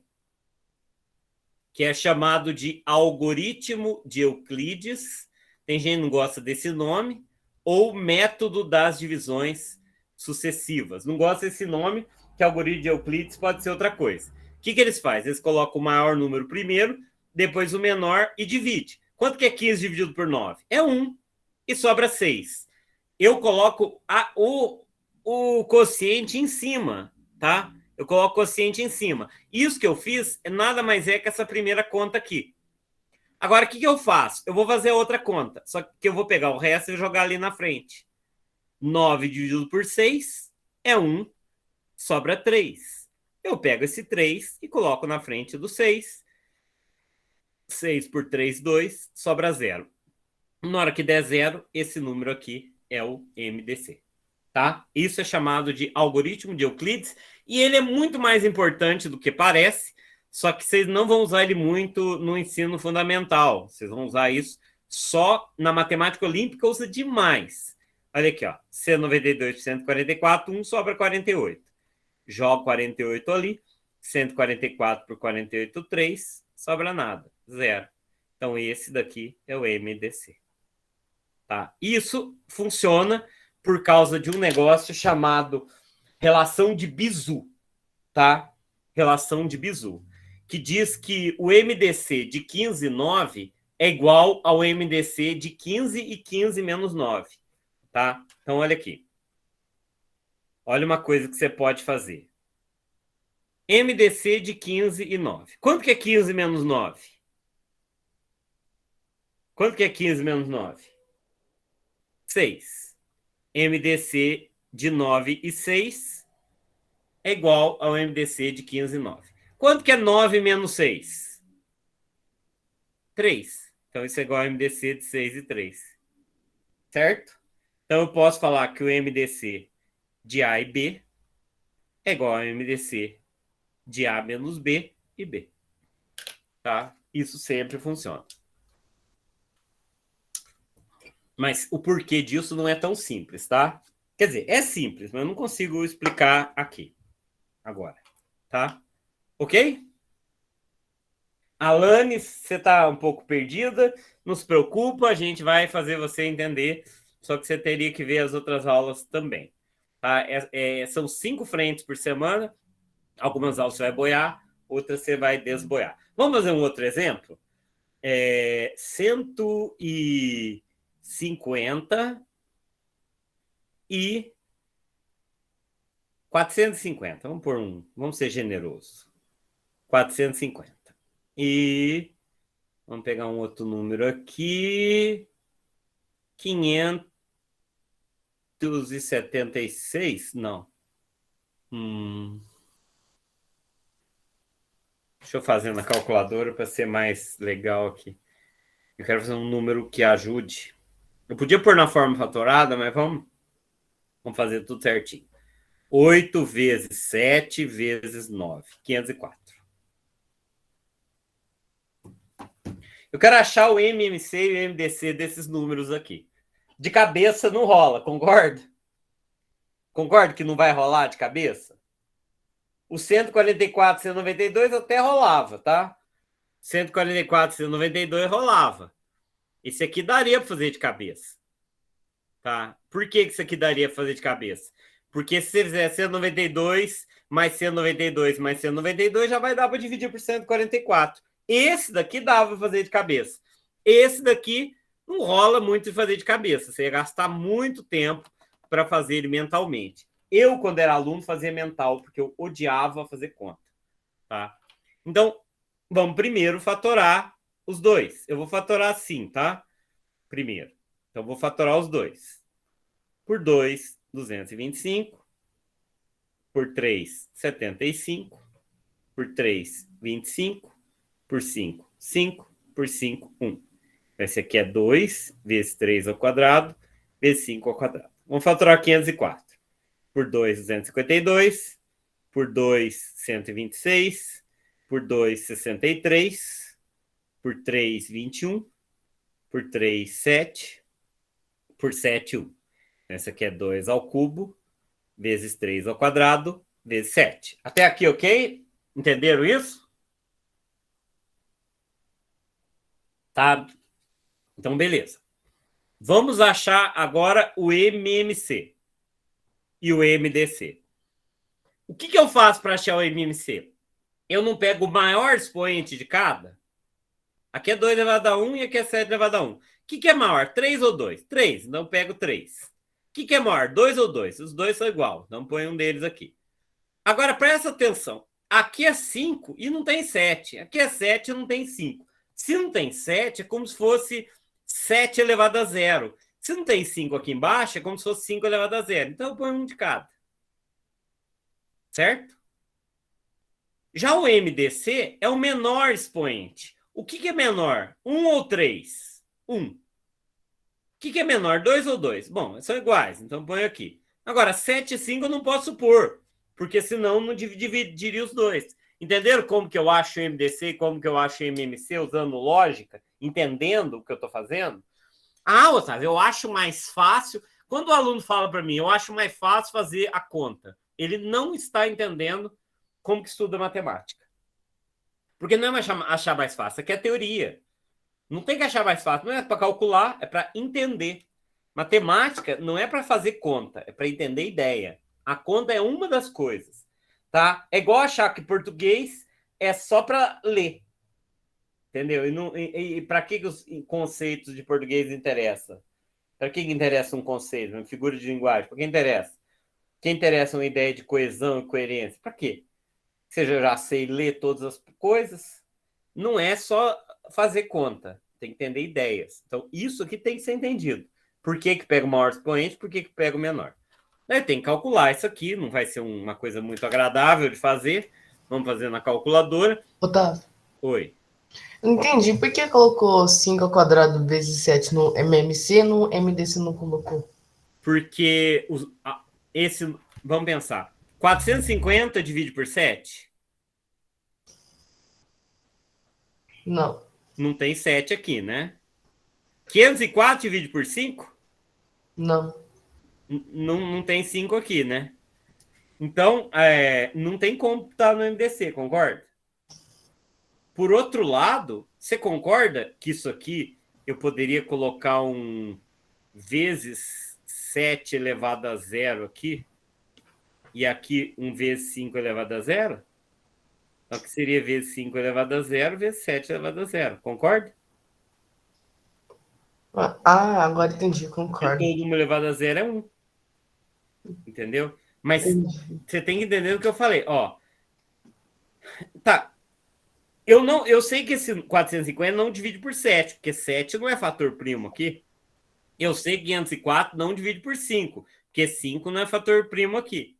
que é chamado de algoritmo de Euclides. Tem gente que não gosta desse nome. Ou método das divisões sucessivas. Não gosta desse nome, que algoritmo de Euclides pode ser outra coisa. O que eles fazem? Eles colocam o maior número primeiro, depois o menor e divide. Quanto que é 15 dividido por 9? É 1. E sobra 6. Eu coloco o quociente em cima, tá? Eu coloco o quociente em cima. Isso que eu fiz nada mais é que essa primeira conta aqui. Agora, o que eu faço? Eu vou fazer outra conta, só que eu vou pegar o resto e jogar ali na frente. 9 dividido por 6 é 1, sobra 3. Eu pego esse 3 e coloco na frente do 6. 6 por 3, 2, sobra 0. Na hora que der 0, esse número aqui é o MDC. Tá? Isso é chamado de algoritmo de Euclides e ele é muito mais importante do que parece, só que vocês não vão usar ele muito no ensino fundamental. Vocês vão usar isso só na matemática olímpica, usa demais. Olha aqui, ó. 192 por 144, 1 sobra 48. Jogo 48 ali, 144 por 48, 3, sobra nada, 0. Então, esse daqui é o MDC. Tá? Isso funciona por causa de um negócio chamado relação de Bezout, tá? Relação de Bezout, que diz que o MDC de 15,9 é igual ao MDC de 15 e 15 menos 9, tá? Então, olha aqui. Olha uma coisa que você pode fazer. MDC de 15 e 9. Quanto que é 15 menos 9? Quanto que é 15 menos 9? 6. MDC de 9 e 6 é igual ao MDC de 15 e 9. Quanto que é 9 menos 6? 3. Então, isso é igual ao MDC de 6 e 3. Certo? Então, eu posso falar que o MDC de A e B é igual ao MDC de A menos B e B. Tá? Isso sempre funciona. Mas o porquê disso não é tão simples, tá? Quer dizer, é simples, mas eu não consigo explicar aqui, agora, tá? Ok? Alane, você está um pouco perdida, não se preocupa, a gente vai fazer você entender, só que você teria que ver as outras aulas também. Tá? São 5 frentes por semana, algumas aulas você vai boiar, outras você vai desboiar. Vamos fazer um outro exemplo? 150 e 450. Vamos pôr vamos ser generosos. 450. E vamos pegar um outro número aqui. 576? Não. Deixa eu fazer na calculadora para ser mais legal aqui. Eu quero fazer um número que ajude. Eu podia pôr na forma fatorada, mas vamos fazer tudo certinho. 8 vezes 7 vezes 9. 504. Eu quero achar o MMC e o MDC desses números aqui. De cabeça não rola, concorda? Concorda que não vai rolar de cabeça? O 144, 192 até rolava, tá? 144, 192 rolava. Esse aqui daria para fazer de cabeça. Tá? Por que isso aqui daria para fazer de cabeça? Porque se você fizer 192 mais 192 mais 192, já vai dar para dividir por 144. Esse daqui dava para fazer de cabeça. Esse daqui não rola muito de fazer de cabeça. Você ia gastar muito tempo para fazer ele mentalmente. Eu, quando era aluno, fazia mental, porque eu odiava fazer conta. Tá? Então, vamos primeiro fatorar os dois. Eu vou fatorar assim, tá? Primeiro. Então, vou fatorar os dois. Por 2, 225. Por 3, 75. Por 3, 25. Por 5, 5. Por 5, 1. Esse aqui é 2 vezes 3 ao quadrado, vezes 5 ao quadrado. Vamos fatorar 504. Por 2, 252. Por 2, 126. Por 2, 63. Por 3, 21. Por 3, 7. Por 7, 1. Essa aqui é 2 ao cubo, vezes 3 ao quadrado, vezes 7. Até aqui, ok? Entenderam isso? Tá? Então, beleza. Vamos achar agora o MMC e o MDC. O que eu faço para achar o MMC? Eu não pego o maior expoente de cada? Aqui é 2 elevado a 1 e aqui é 7 elevado a 1. O que é maior, 3 ou 2? 3, então eu pego 3. O que é maior, 2 ou 2? Os dois são igual, então põe um deles aqui. Agora, presta atenção. Aqui é 5 e não tem 7. Aqui é 7 e não tem 5. Se não tem 7, é como se fosse 7 elevado a 0. Se não tem 5 aqui embaixo, é como se fosse 5 elevado a 0. Então, eu ponho um de cada. Certo? Já o MDC é o menor expoente. O que é menor? 1 ou 3? 1. O que é menor? 2 ou 2? Bom, são iguais, então põe aqui. Agora, 7 e 5 eu não posso pôr, porque senão não dividiria os dois. Entenderam como que eu acho MDC e como que eu acho MMC usando lógica, entendendo o que eu estou fazendo? Ah, Otávio, eu acho mais fácil. Quando o aluno fala para mim, eu acho mais fácil fazer a conta, ele não está entendendo como que estuda matemática. Porque não é achar mais fácil, aqui é teoria. Não tem que achar mais fácil, não é para calcular, é para entender. Matemática não é para fazer conta, é para entender ideia. A conta é uma das coisas, tá? É igual achar que português é só para ler, entendeu? E para que os conceitos de português interessam? Para que interessa um conceito, uma figura de linguagem? Para que interessa? Que interessa uma ideia de coesão e coerência? Para quê? Seja, eu já sei ler todas as coisas. Não é só fazer conta, tem que entender ideias. Então, isso aqui tem que ser entendido. Por que pega o maior expoente, por que pega o menor? Aí tem que calcular isso aqui, não vai ser uma coisa muito agradável de fazer. Vamos fazer na calculadora. Otávio, Oi. não entendi. Por que colocou 5 ao quadrado vezes 7 no MMC, no MDC não colocou? Porque vamos pensar. 450 divide por 7? Não. Não tem 7 aqui, né? 504 divide por 5? Não. Não tem 5 aqui, né? Então, não tem como estar no MDC, concorda? Por outro lado, você concorda que isso aqui eu poderia colocar um vezes 7 elevado a 0 aqui? E aqui um vezes 5 elevado a 0? Então, que seria vezes 5 elevado a 0 vezes 7 elevado a 0. Concorda? Ah, agora entendi, E concordo. todo 1 elevado a 0 é 1. Entendeu? Mas você tem que entender o que eu falei. Ó, tá. Eu sei que esse 450 não divide por 7, porque 7 não é fator primo aqui. Eu sei que 504 não divide por 5, porque 5 não é fator primo aqui.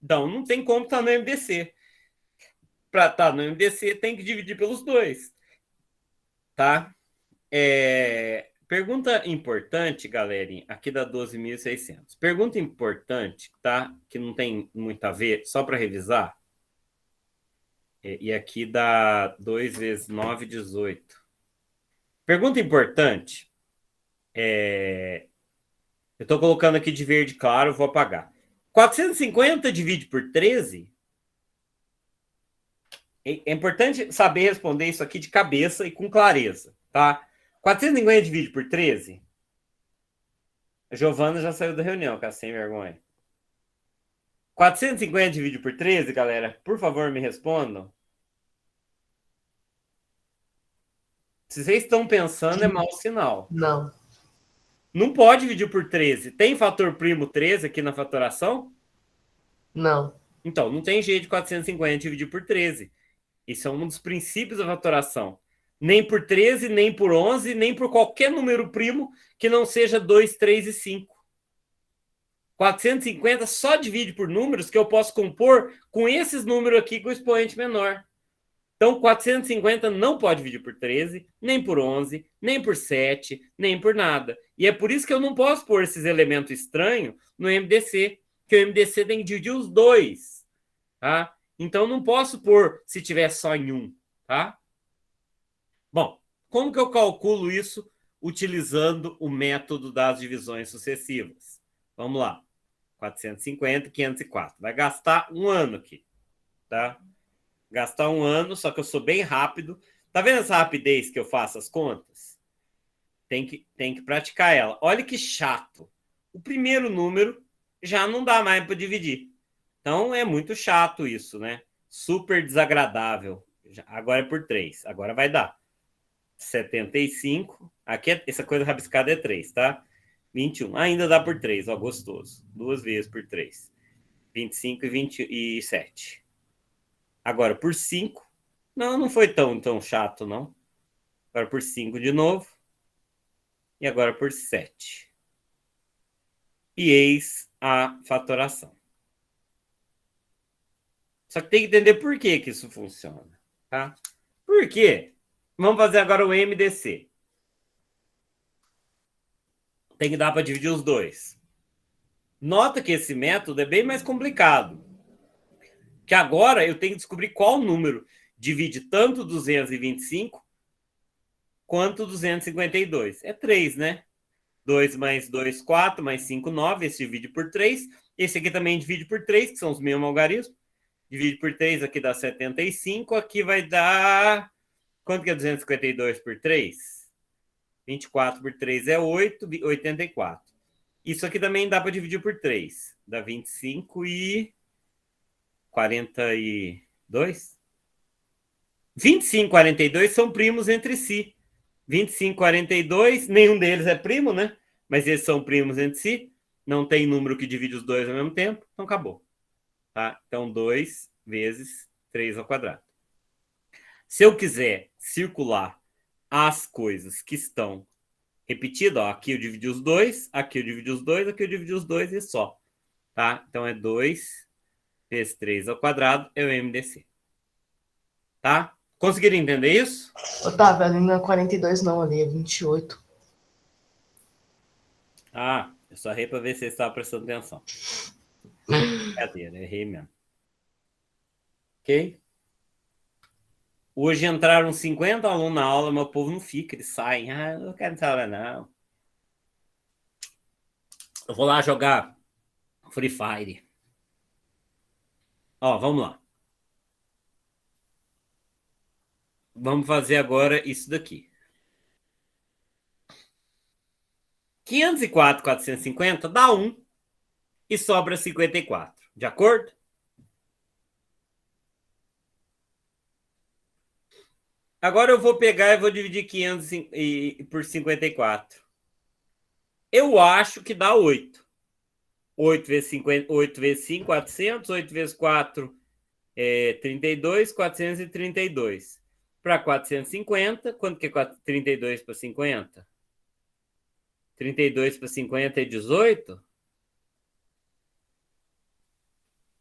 Então, não tem como estar no MDC. Para estar no MDC, tem que dividir pelos dois. Tá? Pergunta importante, galerinha, aqui dá 12.600. Pergunta importante, tá? Que não tem muito a ver, só para revisar. E aqui dá 2 vezes 9, 18. Pergunta importante. Eu estou colocando aqui de verde claro, vou apagar. 450 divide por 13? É importante saber responder isso aqui de cabeça e com clareza, tá? 450 divide por 13? A Giovana já saiu da reunião, cara, sem vergonha. 450 divide por 13, galera? Por favor, me respondam. Se vocês estão pensando, é mau sinal. Não. Não pode dividir por 13. Tem fator primo 13 aqui na fatoração? Não. Então, não tem jeito de 450 dividir por 13. Isso é um dos princípios da fatoração. Nem por 13, nem por 11, nem por qualquer número primo que não seja 2, 3 e 5. 450 só divide por números que eu posso compor com esses números aqui com o expoente menor. Então, 450 não pode dividir por 13, nem por 11, nem por 7, nem por nada. E é por isso que eu não posso pôr esses elementos estranhos no MDC, que o MDC tem que dividir os dois, tá? Então, não posso pôr se tiver só em um, tá? Bom, como que eu calculo isso utilizando o método das divisões sucessivas? Vamos lá. 450, 504. Vai gastar um ano aqui, tá? Gastar um ano, só que eu sou bem rápido. Tá vendo essa rapidez que eu faço as contas? Tem que praticar ela. Olha que chato. O primeiro número já não dá mais para dividir. Então, é muito chato isso, né? Super desagradável. Agora é por 3. Agora vai dar. 75. Aqui, essa coisa rabiscada é 3, tá? 21. Ainda dá por 3, ó, gostoso. 2 vezes por 3. 25 e 27. Agora, por 5, não foi tão chato, não. Agora por 5 de novo. E agora por 7. E eis a fatoração. Só que tem que entender por que isso funciona, tá? Por quê? Vamos fazer agora o MDC. Tem que dar para dividir os dois. Nota que esse método é bem mais complicado. Que agora eu tenho que descobrir qual número divide tanto 225 quanto 252. É 3, né? 2 mais 2, 4, mais 5, 9. Esse divide por 3. Esse aqui também divide por 3, que são os mesmos algarismos. Divide por 3, aqui dá 75. Aqui vai dar... Quanto que é 252 por 3? 24 por 3 é 8, 84. Isso aqui também dá para dividir por 3. Dá 25 e 42. 25 e 42 são primos entre si. 25 e 42, nenhum deles é primo, né? Mas eles são primos entre si. Não tem número que divide os dois ao mesmo tempo. Então acabou. Tá? Então 2 vezes 3 ao quadrado. Se eu quiser circular as coisas que estão repetidas, ó, aqui eu dividi os dois, aqui eu dividi os dois, aqui eu dividi os dois e só. Tá? Então é 2 vezes 3 ao quadrado é o MDC. Tá? Conseguiram entender isso? Otávio, ali não é 42 não, ali é 28. Ah, eu só errei para ver se você estava prestando atenção. Brincadeira, errei mesmo. Ok? Hoje entraram 50 alunos na aula, mas o povo não fica, eles saem. Ah, eu não quero entrar aula, não. Eu vou lá jogar Free Fire. Ó, vamos lá. Vamos fazer agora isso daqui. 504, 450 dá 1 e sobra 54. De acordo? Agora eu vou pegar e vou dividir 500 por 54. Eu acho que dá 8. 8 vezes 50, 8 vezes 5, 400. 8 vezes 4, 32, 432. Para 450, quanto que é 32 para 50? 32 para 50 é 18.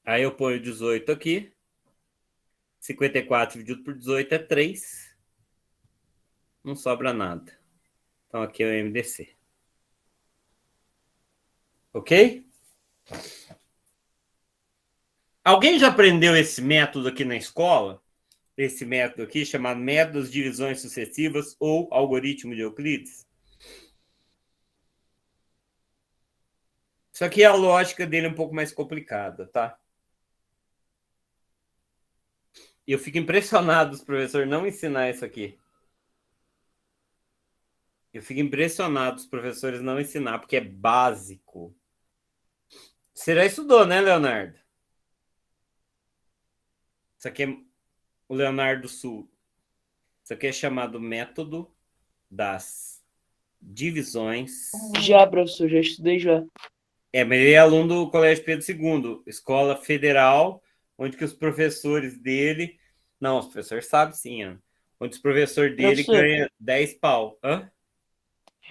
Aí eu ponho 18 aqui. 54 dividido por 18 é 3. Não sobra nada. Então aqui é o MDC. Ok? Alguém já aprendeu esse método aqui na escola? Esse método aqui, chamado método das divisões sucessivas ou algoritmo de Euclides? Só que a lógica dele é um pouco mais complicada, tá? Eu fico impressionado dos professores não ensinar isso aqui. Eu fico impressionado dos professores não ensinar, porque é básico. Você já estudou, né, Leonardo? Isso aqui é o Leonardo Sul. Isso aqui é chamado método das divisões. Já, professor, já estudei já. Mas ele é aluno do Colégio Pedro II, escola federal, onde que os professores dele... Não, os professores sabem sim, Ana. Onde os professores dele Professor. ganham 10 pau. Hã?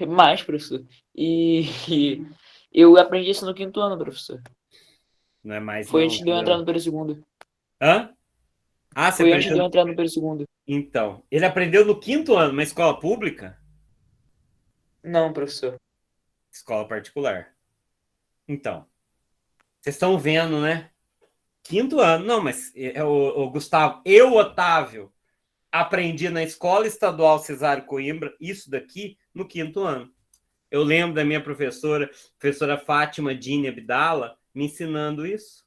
Mais, professor. E eu aprendi isso no 5º ano, professor. Não é mais Foi não, antes de eu entendeu? entrar no Pedro II. Hã? Ah, você Foi antes de eu aprendeu... entrar no Pedro II. Então, ele aprendeu no 5º ano, uma escola pública? Não, professor. Escola particular. Então, vocês estão vendo, né? 5º ano. Não, mas o Gustavo, eu, Otávio, aprendi na Escola Estadual Cesário Coimbra isso daqui no 5º ano. Eu lembro da minha professora Fátima Dini Abdala, me ensinando isso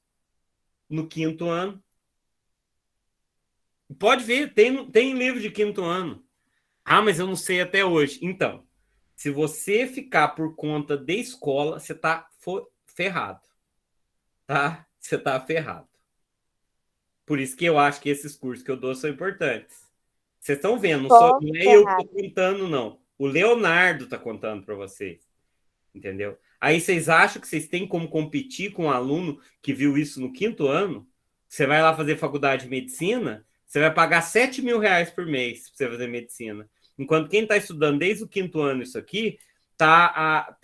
no 5º ano. Pode ver, tem livro de 5º ano. Ah, mas eu não sei até hoje. Então, se você ficar por conta de escola, você tá ferrado. Tá? Você tá ferrado. Por isso que eu acho que esses cursos que eu dou são importantes. Vocês estão vendo, não é eu que estou contando, não. O Leonardo está contando para vocês. Entendeu? Aí vocês acham que vocês têm como competir com um aluno que viu isso no 5º ano? Você vai lá fazer faculdade de medicina, você vai pagar 7 mil reais por mês para você fazer medicina. Enquanto quem está estudando desde o 5º ano isso aqui, tá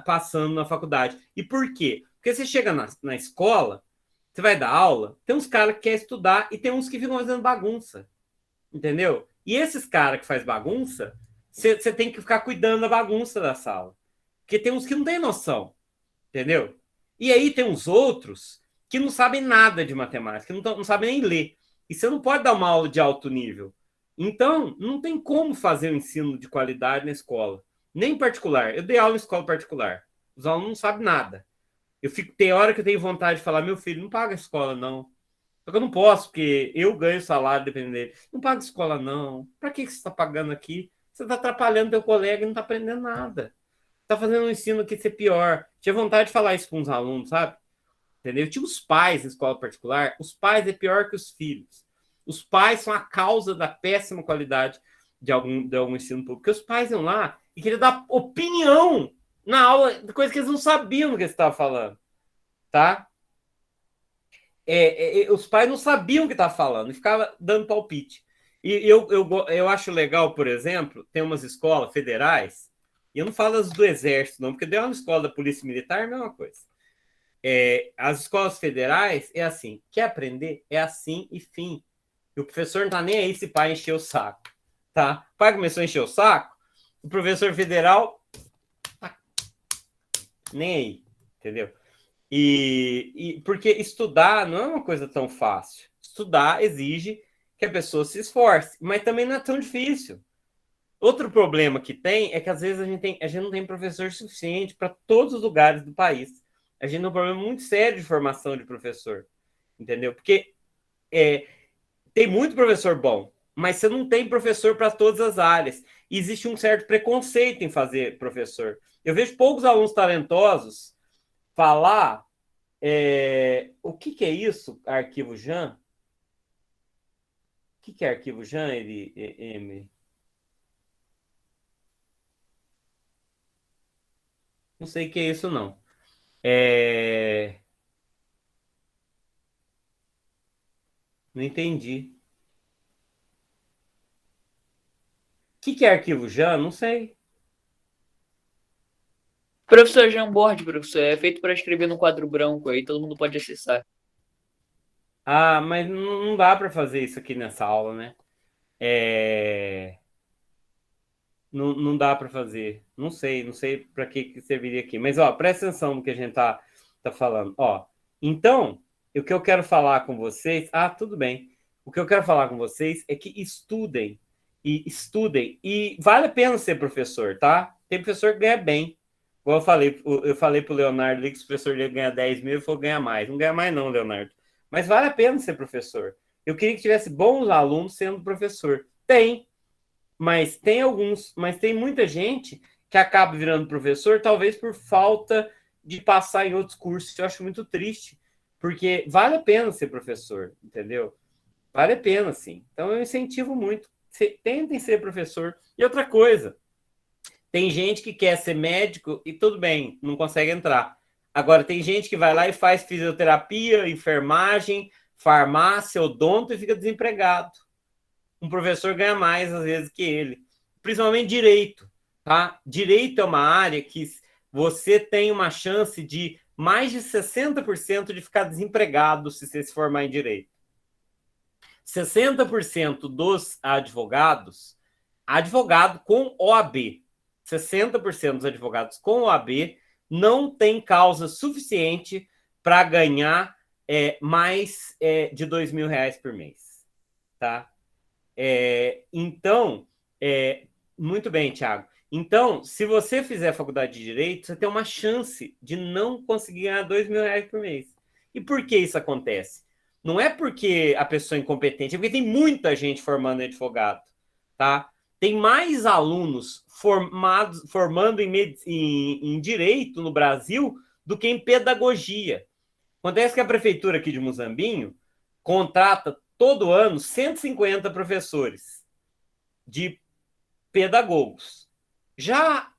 passando na faculdade. E por quê? Porque você chega na escola, você vai dar aula, tem uns caras que querem estudar e tem uns que ficam fazendo bagunça. Entendeu? E esses caras que faz bagunça, você tem que ficar cuidando da bagunça da sala. Porque tem uns que não tem noção. Entendeu? E aí tem uns outros que não sabem nada de matemática, não sabem nem ler. E você não pode dar uma aula de alto nível. Então, não tem como fazer o ensino de qualidade na escola, nem particular. Eu dei aula em escola particular. Os alunos não sabem nada. Tem hora que eu tenho vontade de falar, meu filho, não paga a escola, não. Só que eu não posso, porque eu ganho salário dependendo dele. Não paga a escola, não. Para que você está pagando aqui? Você está atrapalhando teu colega e não está aprendendo nada. Está fazendo um ensino aqui ser pior. Tinha vontade de falar isso com os alunos, sabe? Entendeu? Tinha os pais em escola particular. Os pais é pior que os filhos. Os pais são a causa da péssima qualidade de algum ensino público. Porque os pais iam lá e queriam dar opinião na aula de coisa que eles não sabiam do que eles estavam falando. Tá? Os pais não sabiam o que estavam falando e ficavam dando palpite. E eu acho legal, por exemplo, tem umas escolas federais, e eu não falo as do Exército, não, porque deu uma escola da Polícia Militar, é a mesma coisa. As escolas federais é assim, quer aprender? É assim e fim. E o professor não está nem aí se o pai encher o saco. Tá? O pai começou a encher o saco, o professor federal nem aí, entendeu? Porque estudar não é uma coisa tão fácil. Estudar exige que a pessoa se esforce, mas também não é tão difícil. Outro problema que tem é que às vezes a gente não tem professor suficiente para todos os lugares do país. A gente tem um problema muito sério de formação de professor, entendeu? Porque tem muito professor bom, mas você não tem professor para todas as áreas. E existe um certo preconceito em fazer professor. Eu vejo poucos alunos talentosos falar o que é isso, arquivo JAN? O que é arquivo JAN, M? Não sei o que é isso, não. Não entendi. O que é arquivo JAN? Não sei. Professor Jamboard, professor, é feito para escrever no quadro branco, aí todo mundo pode acessar. Ah, mas não dá para fazer isso aqui nessa aula, né? Não dá para fazer. Não sei para que serviria aqui. Mas, ó, presta atenção no que a gente tá falando. Ó, então, o que eu quero falar com vocês... Ah, tudo bem. O que eu quero falar com vocês é que estudem. E vale a pena ser professor, tá? Tem professor que ganha bem. Igual eu falei pro Leonardo ali que se o professor dele ganha 10 mil, eu vou ganhar mais. Não ganha mais não, Leonardo. Mas vale a pena ser professor. Eu queria que tivesse bons alunos sendo professor. Mas tem muita gente que acaba virando professor, talvez por falta de passar em outros cursos. Eu acho muito triste, porque vale a pena ser professor, entendeu? Vale a pena, sim. Então eu incentivo muito. Tentem ser professor. E outra coisa, tem gente que quer ser médico e tudo bem, não consegue entrar. Agora, tem gente que vai lá e faz fisioterapia, enfermagem, farmácia, odonto e fica desempregado. Um professor ganha mais, às vezes, que ele. Principalmente direito, tá? Direito é uma área que você tem uma chance de mais de 60% de ficar desempregado se você se formar em direito. 60% dos advogado com OAB, 60% dos advogados com OAB não tem causa suficiente para ganhar mais de R$2.000 por mês, tá? Então, muito bem, Thiago. Então, se você fizer faculdade de Direito, você tem uma chance de não conseguir ganhar R$2.000 por mês. E por que isso acontece? Não é porque a pessoa é incompetente, é porque tem muita gente formando advogado, tá? Tem mais alunos formando em Direito no Brasil do que em Pedagogia. Acontece que a prefeitura aqui de Muzambinho contrata todo ano 150 professores de pedagogos. Já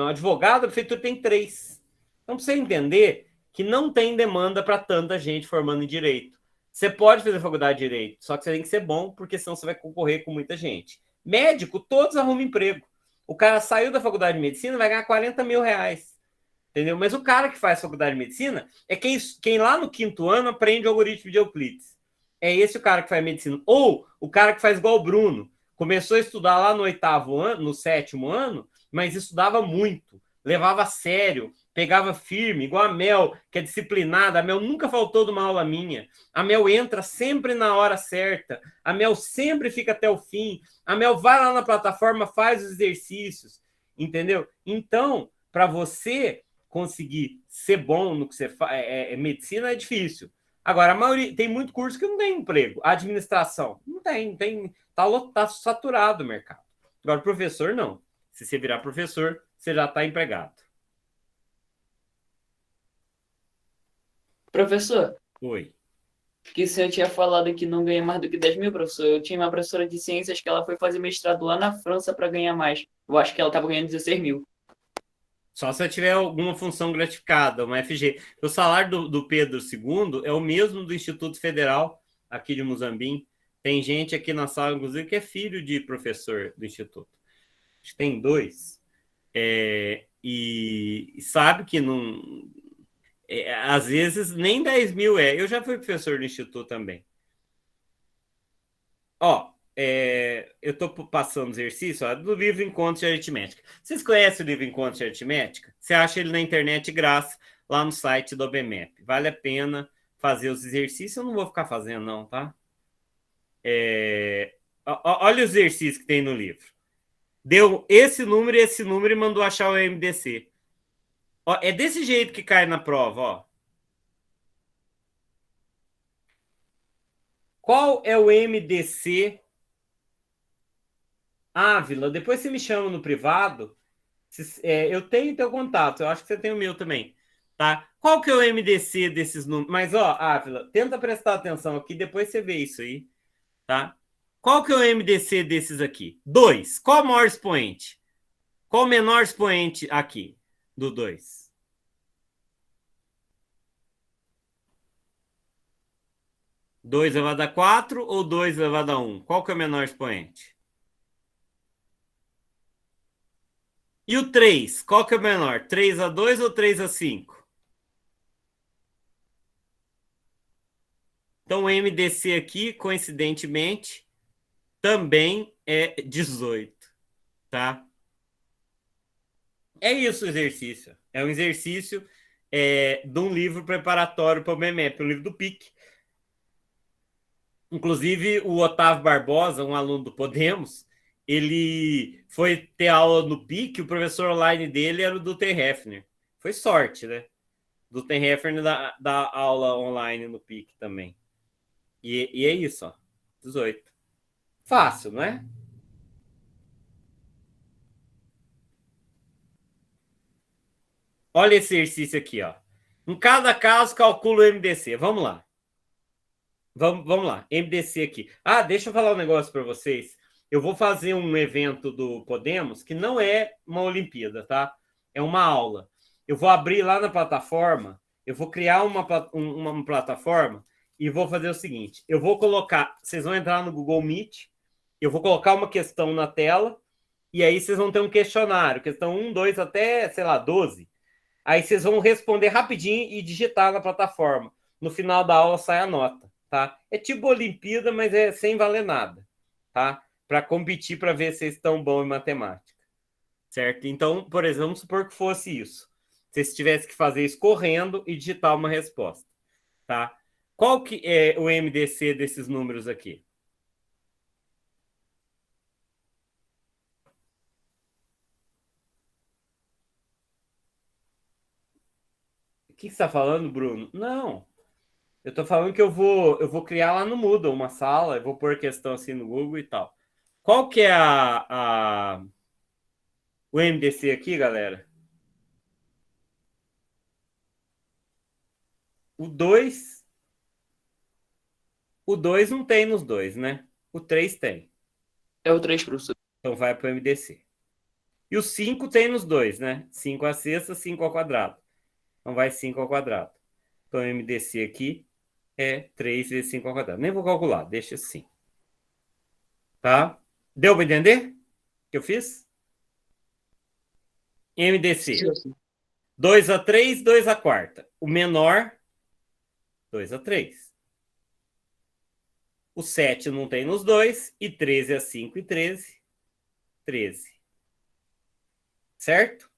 advogado, a prefeitura tem 3. Então, para você entender que não tem demanda para tanta gente formando em Direito. Você pode fazer faculdade de Direito, só que você tem que ser bom, porque senão você vai concorrer com muita gente. Médico, todos arrumam emprego. O cara saiu da faculdade de Medicina, vai ganhar R$40.000. Entendeu? Mas o cara que faz faculdade de Medicina é quem lá no 5º ano aprende o algoritmo de Euclides. É esse o cara que faz Medicina. Ou o cara que faz igual o Bruno. Começou a estudar lá no 8º ano, no 7º ano, mas estudava muito. Levava a sério pegava firme, igual a Mel, que é disciplinada. A Mel nunca faltou de uma aula minha. A Mel entra sempre na hora certa. A Mel sempre fica até o fim. A Mel vai lá na plataforma, faz os exercícios, entendeu? Então, para você conseguir ser bom no que você faz, medicina é difícil. Agora, a maioria tem muito curso que não tem emprego. A administração não tem, tá saturado o mercado. Agora, professor, não. Se você virar professor, você já está empregado. Professor, Oi. que se eu tinha falado que não ganhei mais do que 10 mil, professor, eu tinha uma professora de ciências que ela foi fazer mestrado lá na França para ganhar mais. Eu acho que ela estava ganhando 16 mil. Só se eu tiver alguma função gratificada, uma FG. O salário do Pedro II é o mesmo do Instituto Federal aqui de Muzambinho. Tem gente aqui na sala, inclusive, que é filho de professor do Instituto. Acho que tem 2. E sabe que não... às vezes nem 10 mil é. Eu já fui professor do Instituto também. Ó, eu estou passando exercício do livro Encontros de Aritmética. Vocês conhecem o livro Encontros de Aritmética? Você acha ele na internet de graça, lá no site do OBMEP. Vale a pena fazer os exercícios. Eu não vou ficar fazendo, não, tá? Olha os exercícios que tem no livro. Deu esse número e esse número e mandou achar o MDC. Ó, é desse jeito que cai na prova, ó. Qual é o MDC? Ávila, depois você me chama no privado. Eu tenho teu contato, eu acho que você tem o meu também. Tá? Qual que é o MDC desses números? Mas, ó, Ávila, tenta prestar atenção aqui, depois você vê isso aí. Tá? Qual que é o MDC desses aqui? 2. Qual o maior expoente? Qual o menor expoente aqui do 2? 2 elevado a 4 ou 2 elevado a 1? Qual que é o menor expoente? E o 3? Qual que é o menor? 3 a 2 ou 3 a 5? Então, o MDC aqui, coincidentemente, também é 18. Tá? É isso o exercício. É um exercício de um livro preparatório para o MEMEP, um livro do PIC. Inclusive, o Otávio Barbosa, um aluno do Podemos, ele foi ter aula no PIC, o professor online dele era o Dr. Hefner. Foi sorte, né? Do Dr. Hefner da aula online no PIC também. E é isso, ó. 18. Fácil, não é? Olha esse exercício aqui, ó. Em cada caso, calcula o MDC. Vamos lá. Vamos lá. MDC aqui. Ah, deixa eu falar um negócio para vocês. Eu vou fazer um evento do Podemos que não é uma Olimpíada, tá? É uma aula. Eu vou abrir lá na plataforma, eu vou criar uma plataforma e vou fazer o seguinte. Eu vou colocar... Vocês vão entrar no Google Meet, eu vou colocar uma questão na tela e aí vocês vão ter um questionário. Questão 1, 2 até, sei lá, 12. Aí vocês vão responder rapidinho e digitar na plataforma. No final da aula sai a nota, tá? É tipo Olimpíada, mas é sem valer nada, tá? Para competir para ver se vocês estão bons em matemática, certo? Então, por exemplo, vamos supor que fosse isso. Se vocês tivessem que fazer isso correndo e digitar uma resposta, tá? Qual que é o MDC desses números aqui? O que você está falando, Bruno? Não. Eu estou falando que eu vou criar lá no Moodle uma sala, eu vou pôr questão assim no Google e tal. Qual que é o MDC aqui, galera? O 2 não tem nos dois, né? O 3 tem. É o 3, professor. Então vai para o MDC. E o 5 tem nos dois, né? 5 à sexta, 5 ao quadrado. Então vai 5 ao quadrado. Então o MDC aqui é 3 vezes 5 ao quadrado. Nem vou calcular, deixa assim. Tá? Deu para entender o que eu fiz? MDC. 2 a 3, 2 a quarta. O menor, 2 a 3. O 7 não tem nos dois. E 13 a 5 e 13. 13. Certo?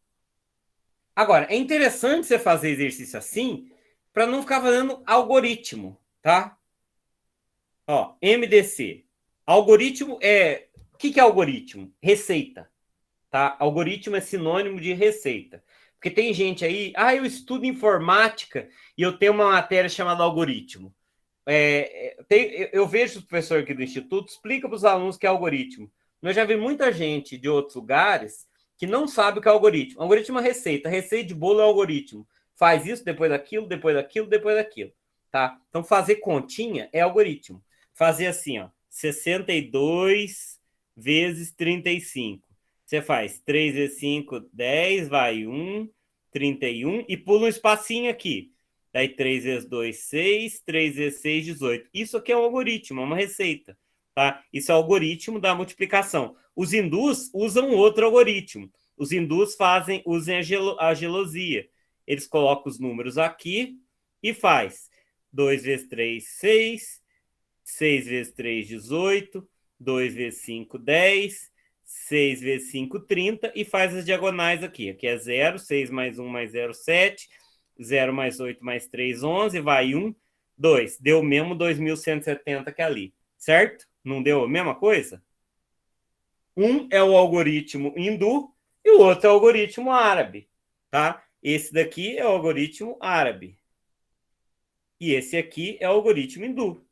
Agora, é interessante você fazer exercício assim para não ficar fazendo algoritmo, tá? Ó, MDC. Algoritmo é... O que é algoritmo? Receita, tá? Algoritmo é sinônimo de receita. Porque tem gente aí... eu estudo informática e eu tenho uma matéria chamada algoritmo. Eu vejo o professor aqui do Instituto, explica para os alunos o que é algoritmo. Eu já vi muita gente de outros lugares que não sabe o que é algoritmo. Algoritmo é receita. Receita de bolo é algoritmo. Faz isso, depois daquilo, depois daquilo, depois daquilo. Tá? Então, fazer continha é algoritmo. Fazer assim, ó, 62 vezes 35. Você faz 3 vezes 5, 10, vai 1, 31, e pula um espacinho aqui. Daí 3 vezes 2, 6, 3 vezes 6, 18. Isso aqui é um algoritmo, é uma receita. Tá? Isso é o algoritmo da multiplicação. Os hindus usam outro algoritmo. Os hindus usam a gelosia. Eles colocam os números aqui e faz 2 vezes 3, 6, 6 vezes 3, 18, 2 vezes 5, 10, 6 vezes 5, 30, e faz as diagonais aqui. Aqui é 0, 6 mais 1 mais 0, 7, 0 mais 8 mais 3, 11, vai 1, 2. Deu mesmo 2.170 que é ali, certo? Não deu a mesma coisa? Um é o algoritmo hindu e o outro é o algoritmo árabe, tá? Esse daqui é o algoritmo árabe. E esse aqui é o algoritmo hindu,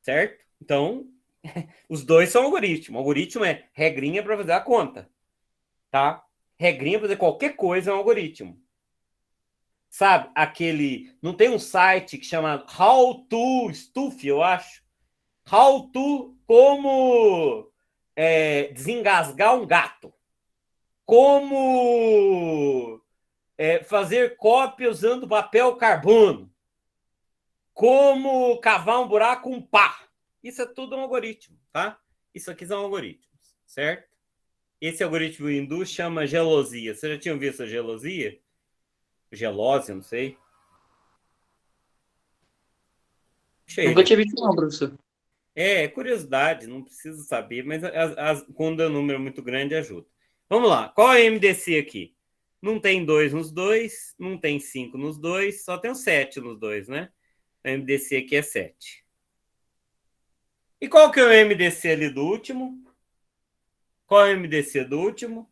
certo? Então, os dois são algoritmo. O algoritmo é regrinha para fazer a conta, tá? Regrinha para fazer qualquer coisa é um algoritmo. Sabe, aquele... Não tem um site que chama How to Stuff, eu acho? How to... Como desengasgar um gato. Como fazer cópia usando papel carbono. Como cavar um buraco com pá. Isso é tudo um algoritmo, tá? Isso aqui são algoritmos, certo? Esse algoritmo hindu chama gelosia. Você já tinha visto a gelosia? Gelose, não sei. Nunca tinha visto não, professor. Curiosidade, não preciso saber, mas quando o número é muito grande, ajuda. Vamos lá, qual é o MDC aqui? Não tem 2 nos dois, não tem 5 nos dois, só tem o 7 nos dois, né? O MDC aqui é 7. E qual que é o MDC ali do último? Qual é o MDC do último?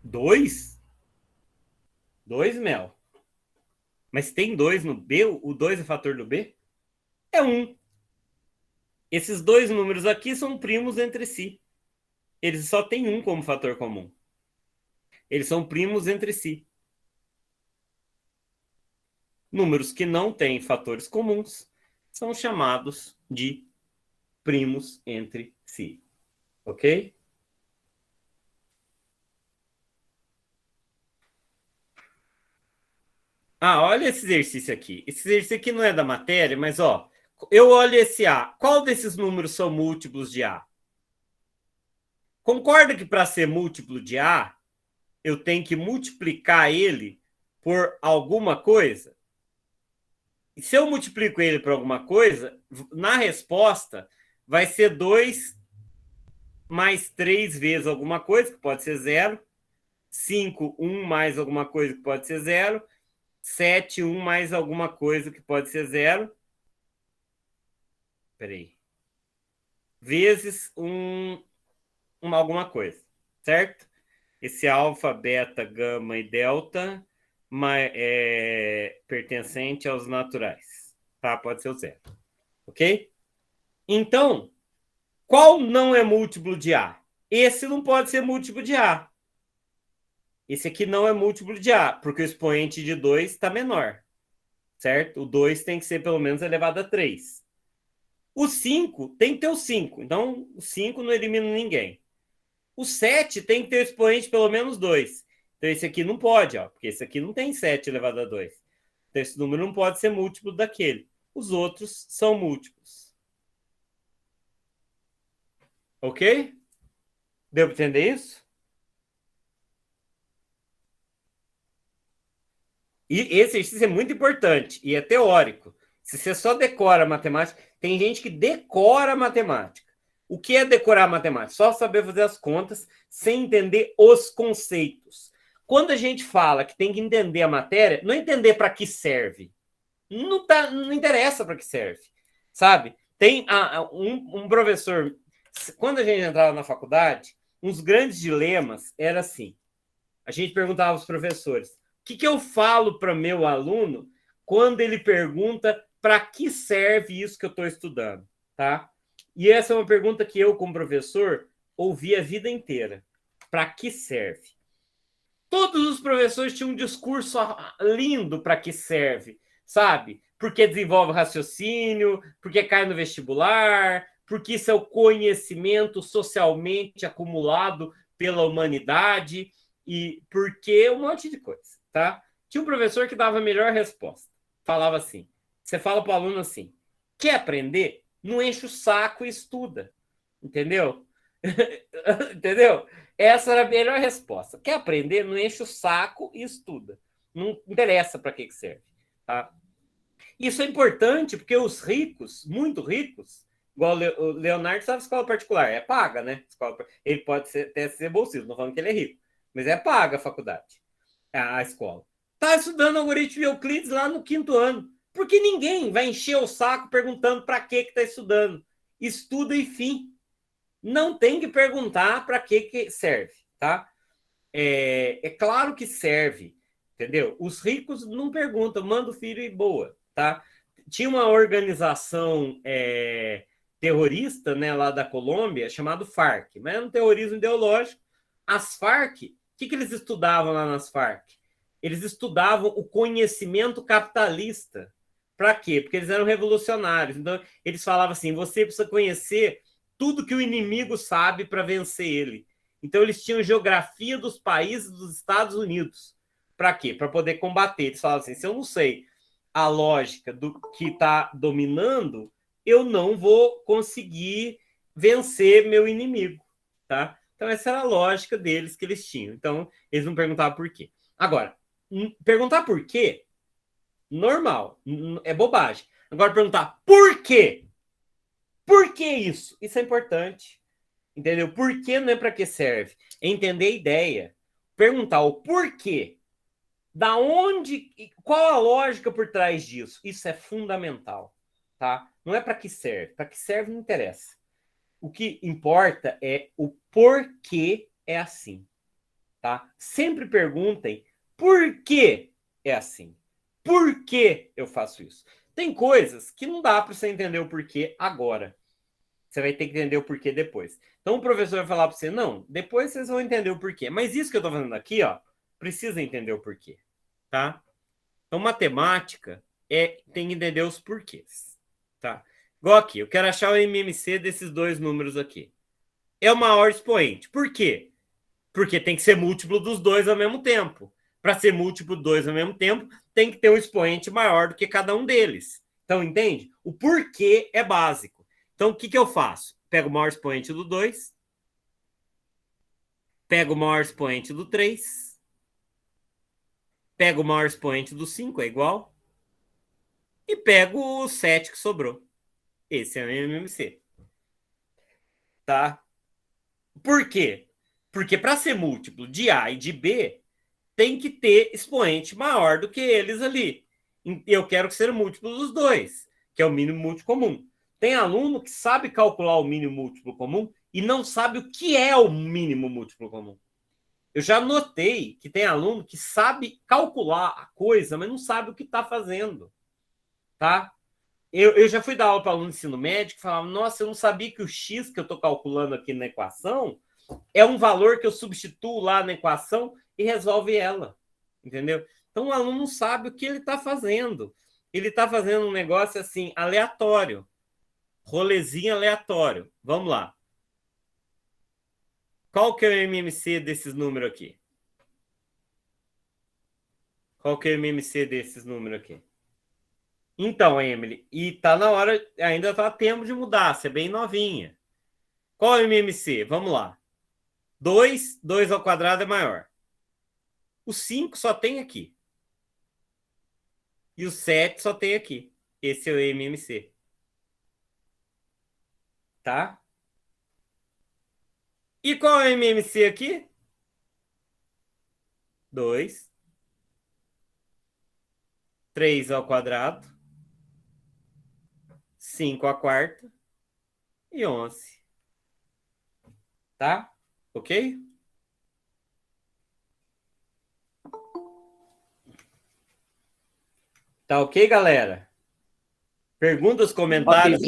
2? 2, Mel? Mas tem 2 no B? O 2 é fator do B? É 1. Esses dois números aqui são primos entre si. Eles só têm 1 como fator comum. Eles são primos entre si. Números que não têm fatores comuns são chamados de primos entre si. Ok? Olha esse exercício aqui. Esse exercício aqui não é da matéria, mas ó, eu olho esse A. Qual desses números são múltiplos de A? Concorda que para ser múltiplo de A, eu tenho que multiplicar ele por alguma coisa? E se eu multiplico ele por alguma coisa, na resposta vai ser 2 mais 3 vezes alguma coisa, que pode ser 0. 5, 1 mais alguma coisa, que pode ser 0. 7, 1 mais alguma coisa, que pode ser 0. Peraí. Vezes alguma coisa, certo? Esse alfa, beta, gama e delta pertencente aos naturais, tá? Pode ser o 0, ok? Então, qual não é múltiplo de A? Esse não pode ser múltiplo de A. Esse aqui não é múltiplo de A, porque o expoente de 2 está menor, certo? O 2 tem que ser pelo menos elevado a 3. O 5 tem que ter o 5, então o 5 não elimina ninguém. O 7 tem que ter o expoente pelo menos 2. Então esse aqui não pode, ó, porque esse aqui não tem 7 elevado a 2. Então esse número não pode ser múltiplo daquele. Os outros são múltiplos. Ok? Deu para entender isso? E esse exercício é muito importante e é teórico. Se você só decora matemática, tem gente que decora matemática. O que é decorar matemática? Só saber fazer as contas sem entender os conceitos. Quando a gente fala que tem que entender a matéria, não é entender para que serve. Não interessa para que serve, sabe? Tem um professor... Quando a gente entrava na faculdade, uns grandes dilemas era assim. A gente perguntava aos professores, o que eu falo para meu aluno quando ele pergunta para que serve isso que eu estou estudando, tá? E essa é uma pergunta que eu, como professor, ouvi a vida inteira. Para que serve? Todos os professores tinham um discurso lindo para que serve, sabe? Porque desenvolve raciocínio, porque cai no vestibular, porque isso é o conhecimento socialmente acumulado pela humanidade e porque um monte de coisa, tá? Tinha um professor que dava a melhor resposta. Falava assim, você fala para o aluno assim, quer aprender? Não enche o saco e estuda, entendeu? Entendeu? Essa era a melhor resposta. Quer aprender? Não enche o saco e estuda. Não interessa para que serve, tá? Isso é importante porque os ricos, muito ricos, igual o Leonardo sabe escola particular, é paga, né? Ele pode até ser bolsista, não falando que ele é rico, mas é paga a faculdade, a escola. Tá estudando algoritmo de Euclides lá no 5º ano, porque ninguém vai encher o saco perguntando para que está estudando. Estuda e fim. Não tem que perguntar para que serve, tá? É claro que serve, entendeu? Os ricos não perguntam, manda o filho e boa, tá? Tinha uma organização terrorista, né, lá da Colômbia, chamado FARC, mas era um terrorismo ideológico. As FARC, o que eles estudavam lá nas FARC? Eles estudavam o conhecimento capitalista. Para quê? Porque eles eram revolucionários. Então, eles falavam assim, você precisa conhecer tudo que o inimigo sabe para vencer ele. Então, eles tinham geografia dos países dos Estados Unidos. Para quê? Para poder combater. Eles falavam assim, se eu não sei a lógica do que está dominando, eu não vou conseguir vencer meu inimigo, tá? Então, essa era a lógica deles que eles tinham. Então, eles não perguntavam por quê. Agora, perguntar por quê, normal, é bobagem. Agora, perguntar por quê? Por que isso? Isso é importante. Entendeu? Por que não é para que serve? É entender a ideia. Perguntar o porquê. Da onde, qual a lógica por trás disso? Isso é fundamental, tá? Não é para que serve. Para que serve não interessa. O que importa é o porquê é assim, tá? Sempre perguntem por que é assim. Por que eu faço isso? Tem coisas que não dá para você entender o porquê agora. Você vai ter que entender o porquê depois. Então o professor vai falar para você, não, depois vocês vão entender o porquê. Mas isso que eu estou fazendo aqui, ó, precisa entender o porquê, tá? Então matemática tem que entender os porquês, tá? Igual aqui, eu quero achar o MMC desses dois números aqui. É o maior expoente. Por quê? Porque tem que ser múltiplo dos dois ao mesmo tempo. Para ser múltiplo dos dois ao mesmo tempo, tem que ter um expoente maior do que cada um deles. Então, entende? O porquê é básico. Então, o que eu faço? Pego o maior expoente do 2, pego o maior expoente do 3, pego o maior expoente do 5, é igual, e pego o 7 que sobrou. Esse é o MMC. Tá? Por quê? Porque para ser múltiplo de A e de B, tem que ter expoente maior do que eles ali. Eu quero que seja múltiplo dos dois, que é o mínimo múltiplo comum. Tem aluno que sabe calcular o mínimo múltiplo comum e não sabe o que é o mínimo múltiplo comum. Eu já notei que tem aluno que sabe calcular a coisa, mas não sabe o que está fazendo. Tá? Eu já fui dar aula para aluno de ensino médio que falava, nossa, eu não sabia que o x que eu estou calculando aqui na equação é um valor que eu substituo lá na equação e resolve ela. Entendeu? Então o aluno não sabe o que ele está fazendo. Ele está fazendo um negócio assim, aleatório. Rolezinho aleatório. Vamos lá. Qual que é o MMC desses números aqui? Qual que é o MMC desses números aqui? Então, Emily, e tá na hora, ainda tá tempo de mudar, você é bem novinha. Qual é o MMC? Vamos lá. 2 ao quadrado é maior. O 5 só tem aqui. E o 7 só tem aqui. Esse é o MMC. Tá? E qual é o MMC aqui? 2. 3 ao quadrado. 5 à quarta. E 11. Tá? Ok? Tá ok, galera? Perguntas, comentários,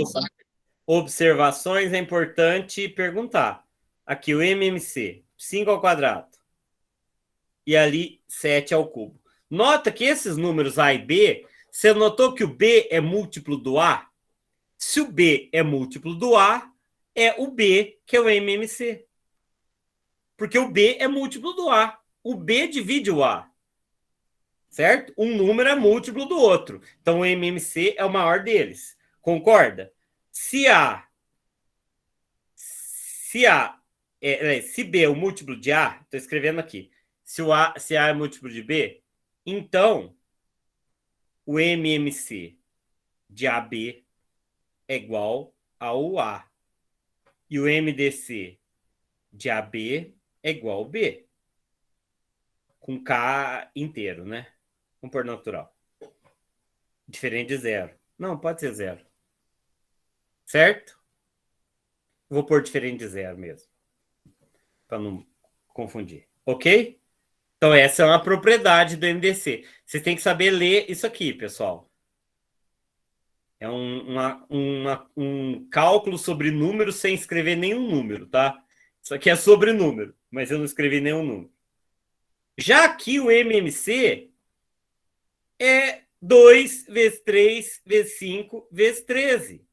observações, é importante perguntar. Aqui o MMC, 5 ao quadrado. E ali 7 ao cubo. Nota que esses números A e B, você notou que o B é múltiplo do A? Se o B é múltiplo do A, é o B que é o MMC. Porque o B é múltiplo do A. O B divide o A. Certo? Um número é múltiplo do outro. Então, o MMC é o maior deles. Concorda? Se B é o múltiplo de A, estou escrevendo aqui. Se A é múltiplo de B, então o MMC de AB é igual ao A. E o MDC de AB é igual ao B. Com K inteiro, né? Vamos pôr natural. Diferente de 0. Não, pode ser 0. Certo? Vou pôr diferente de 0 mesmo. Para não confundir. Ok? Então, essa é uma propriedade do MDC. Vocês têm que saber ler isso aqui, pessoal. É um cálculo sobre números sem escrever nenhum número, tá? Isso aqui é sobre número, mas eu não escrevi nenhum número. Já aqui o MMC é 2 vezes 3 vezes 5 vezes 13.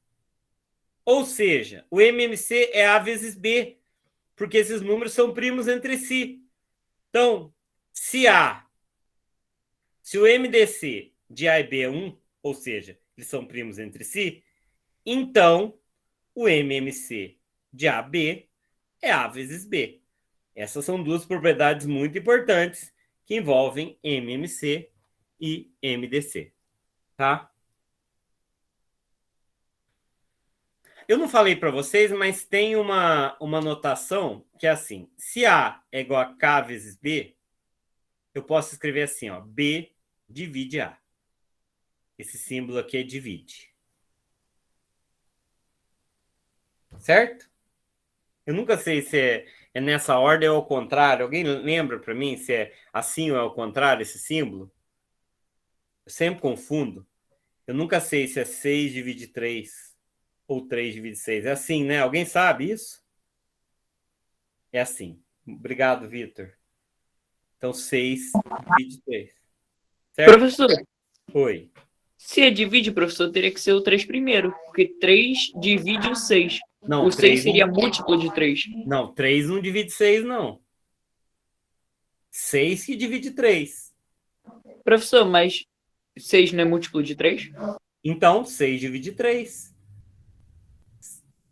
Ou seja, o MMC é A vezes B, porque esses números são primos entre si. Então, se o MDC de A e B é 1, ou seja, eles são primos entre si, então o MMC de AB é A vezes B. Essas são duas propriedades muito importantes que envolvem MMC e MDC. Tá? Eu não falei para vocês, mas tem uma notação que é assim. Se A é igual a K vezes B, eu posso escrever assim, ó, B divide A. Esse símbolo aqui é divide. Certo? Eu nunca sei se é nessa ordem ou ao contrário. Alguém lembra para mim se é assim ou ao contrário esse símbolo? Eu sempre confundo. Eu nunca sei se é 6 divide 3 ou 3 divide 6. É assim, né? Alguém sabe isso? É assim. Obrigado, Vitor. Então, 6 divide 3. Certo? Professor, Oi. se é divide, professor, teria que ser o 3 primeiro, porque 3 divide o 6. Não, O 6 3 seria múltiplo de 3. Não, 3 não divide 6, não. 6 que divide 3. Professor, mas 6 não é múltiplo de 3? Então, 6 divide 3.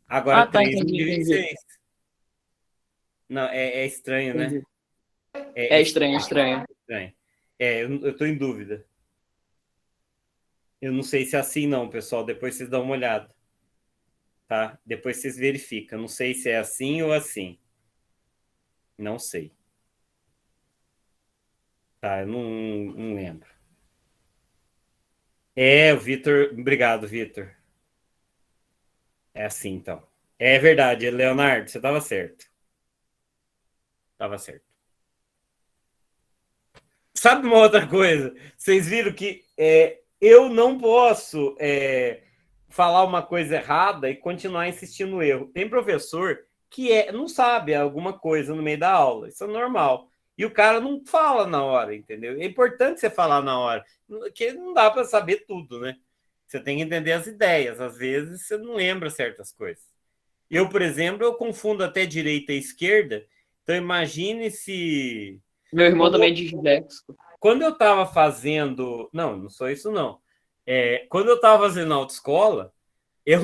Agora, Tá, 3 não entendi, divide entendi. 6. Não, é estranho, né? Entendi. É estranho. Estranho. Eu tô em dúvida. Eu não sei se é assim, não, pessoal. Depois vocês dão uma olhada. Tá? Depois vocês verificam. Não sei se é assim ou assim. Não sei. Tá, eu não lembro. O Vitor... Obrigado, Vitor. É assim, então. É verdade, Leonardo, você estava certo. Estava certo. Sabe uma outra coisa? Vocês viram que eu não posso falar uma coisa errada e continuar insistindo no erro. Tem professor que não sabe alguma coisa no meio da aula. Isso é normal. E o cara não fala na hora, entendeu? É importante você falar na hora, porque não dá para saber tudo, né? Você tem que entender as ideias. Às vezes você não lembra certas coisas. Eu, por exemplo, eu confundo até direita e esquerda. Então imagine se... Meu irmão também é disléxico. Quando eu estava fazendo... Não sou isso, não. Quando eu estava fazendo autoescola,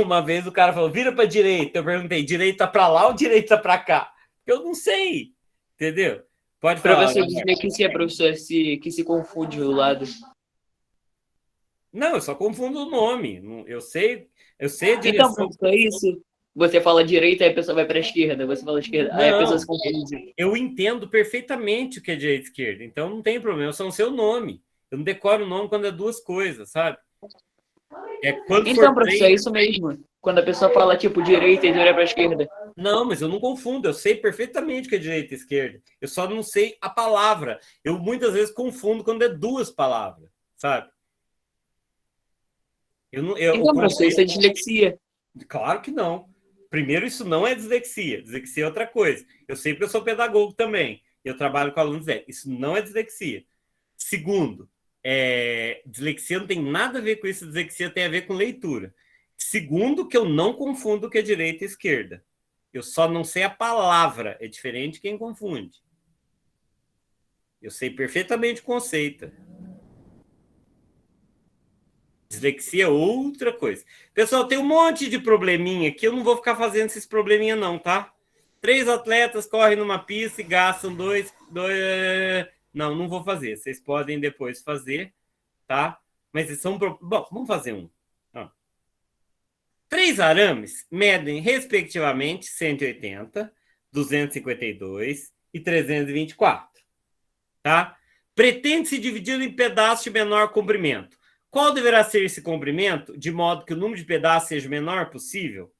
uma vez o cara falou, vira para direita. Eu perguntei, direita para lá ou direita para cá? Eu não sei, entendeu? Pode falar. Professor dislexia, professor, que se confunde o lado. Não, eu só confundo o nome. Eu sei a direção. Então, professor, é isso. Você fala direita, aí a pessoa vai para a esquerda. Você fala esquerda, aí a Não. pessoa se confunde. Eu entendo perfeitamente o que é direita e esquerda, então não tem problema, só não sei o nome. Eu não decoro o nome quando é duas coisas, sabe? Quando Então, for professor, é isso mesmo. Quando a pessoa fala, tipo, direita e vira para a esquerda. Não, mas eu não confundo, eu sei perfeitamente o que é direita e esquerda. Eu só não sei a palavra. Eu muitas vezes confundo quando é duas palavras, sabe? Então, professor, isso é dislexia. Claro que não. Primeiro, isso não é dislexia. Dislexia é outra coisa. Eu sei porque eu sou pedagogo também. Eu trabalho com alunos velhos. Isso não é dislexia. Segundo, dislexia não tem nada a ver com isso. Dislexia tem a ver com leitura. Segundo, que eu não confundo o que é direita e esquerda. Eu só não sei a palavra. É diferente de quem confunde. Eu sei perfeitamente o conceito. Dislexia é outra coisa. Pessoal, tem um monte de probleminha aqui. Eu não vou ficar fazendo esses probleminha não, tá? 3 atletas correm numa pista e gastam dois... Não, não vou fazer. Vocês podem depois fazer, tá? Mas são... Bom, vamos fazer um. 3 arames medem, respectivamente, 180, 252 e 324, tá? Pretende-se dividi-lo em pedaços de menor comprimento. Qual deverá ser esse comprimento, de modo que o número de pedaços seja o menor possível?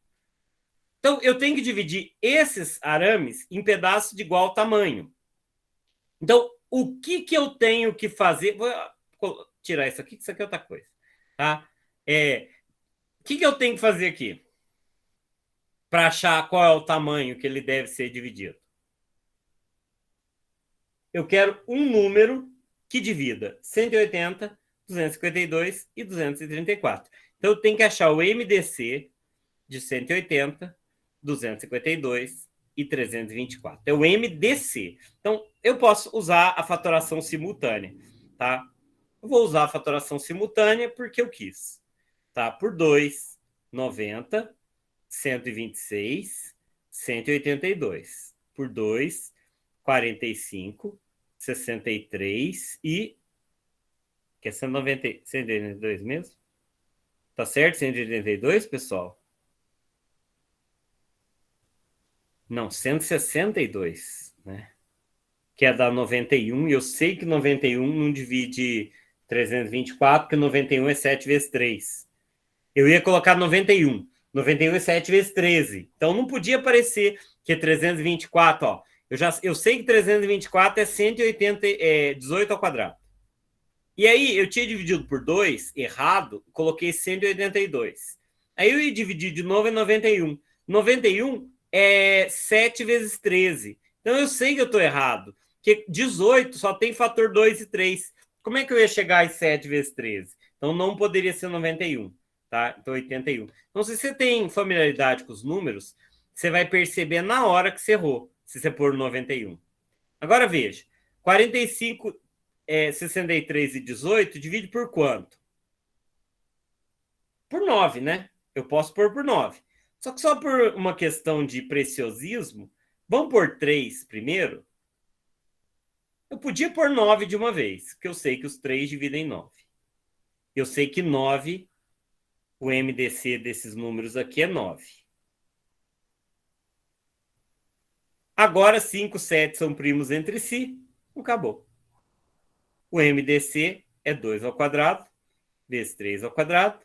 Então, eu tenho que dividir esses arames em pedaços de igual tamanho. Então, o que eu tenho que fazer? Vou tirar isso aqui, que isso aqui é outra coisa. Tá? O que eu tenho que fazer aqui? Para achar qual é o tamanho que ele deve ser dividido. Eu quero um número que divida 180, 252 e 234. Então, eu tenho que achar o MDC de 180, 252 e 324. É o MDC. Então, eu posso usar a fatoração simultânea, tá? Eu vou usar a fatoração simultânea porque eu quis, tá? Por 2, 90, 126, 182. Por 2, 45, 63 e... Que é 192 mesmo? Tá certo? 182, pessoal? Não, 162, né? Que é da 91, e eu sei que 91 não divide 324, porque 91 é 7 vezes 3. Eu ia colocar 91. 91 é 7 vezes 13. Então não podia aparecer que é 324, ó. Eu sei que 324 é 180, 18 ao quadrado. E aí eu tinha dividido por 2, errado, coloquei 182. Aí eu ia dividir de novo em 91. 91 é 7 vezes 13. Então eu sei que eu estou errado. Porque 18 só tem fator 2 e 3. Como é que eu ia chegar a 7 vezes 13? Então não poderia ser 91, tá? Então 81. Então se você tem familiaridade com os números, você vai perceber na hora que você errou, se você pôr 91. Agora veja, 45, 63 e 18, divide por quanto? Por 9, né? Eu posso pôr por 9. Só que só por uma questão de preciosismo, vamos pôr 3 primeiro? Eu podia pôr 9 de uma vez, porque eu sei que os 3 dividem 9. Eu sei que 9, o MDC desses números aqui é 9. Agora 5 e 7 são primos entre si, acabou. O MDC é 2 ao quadrado, vezes 3 ao quadrado.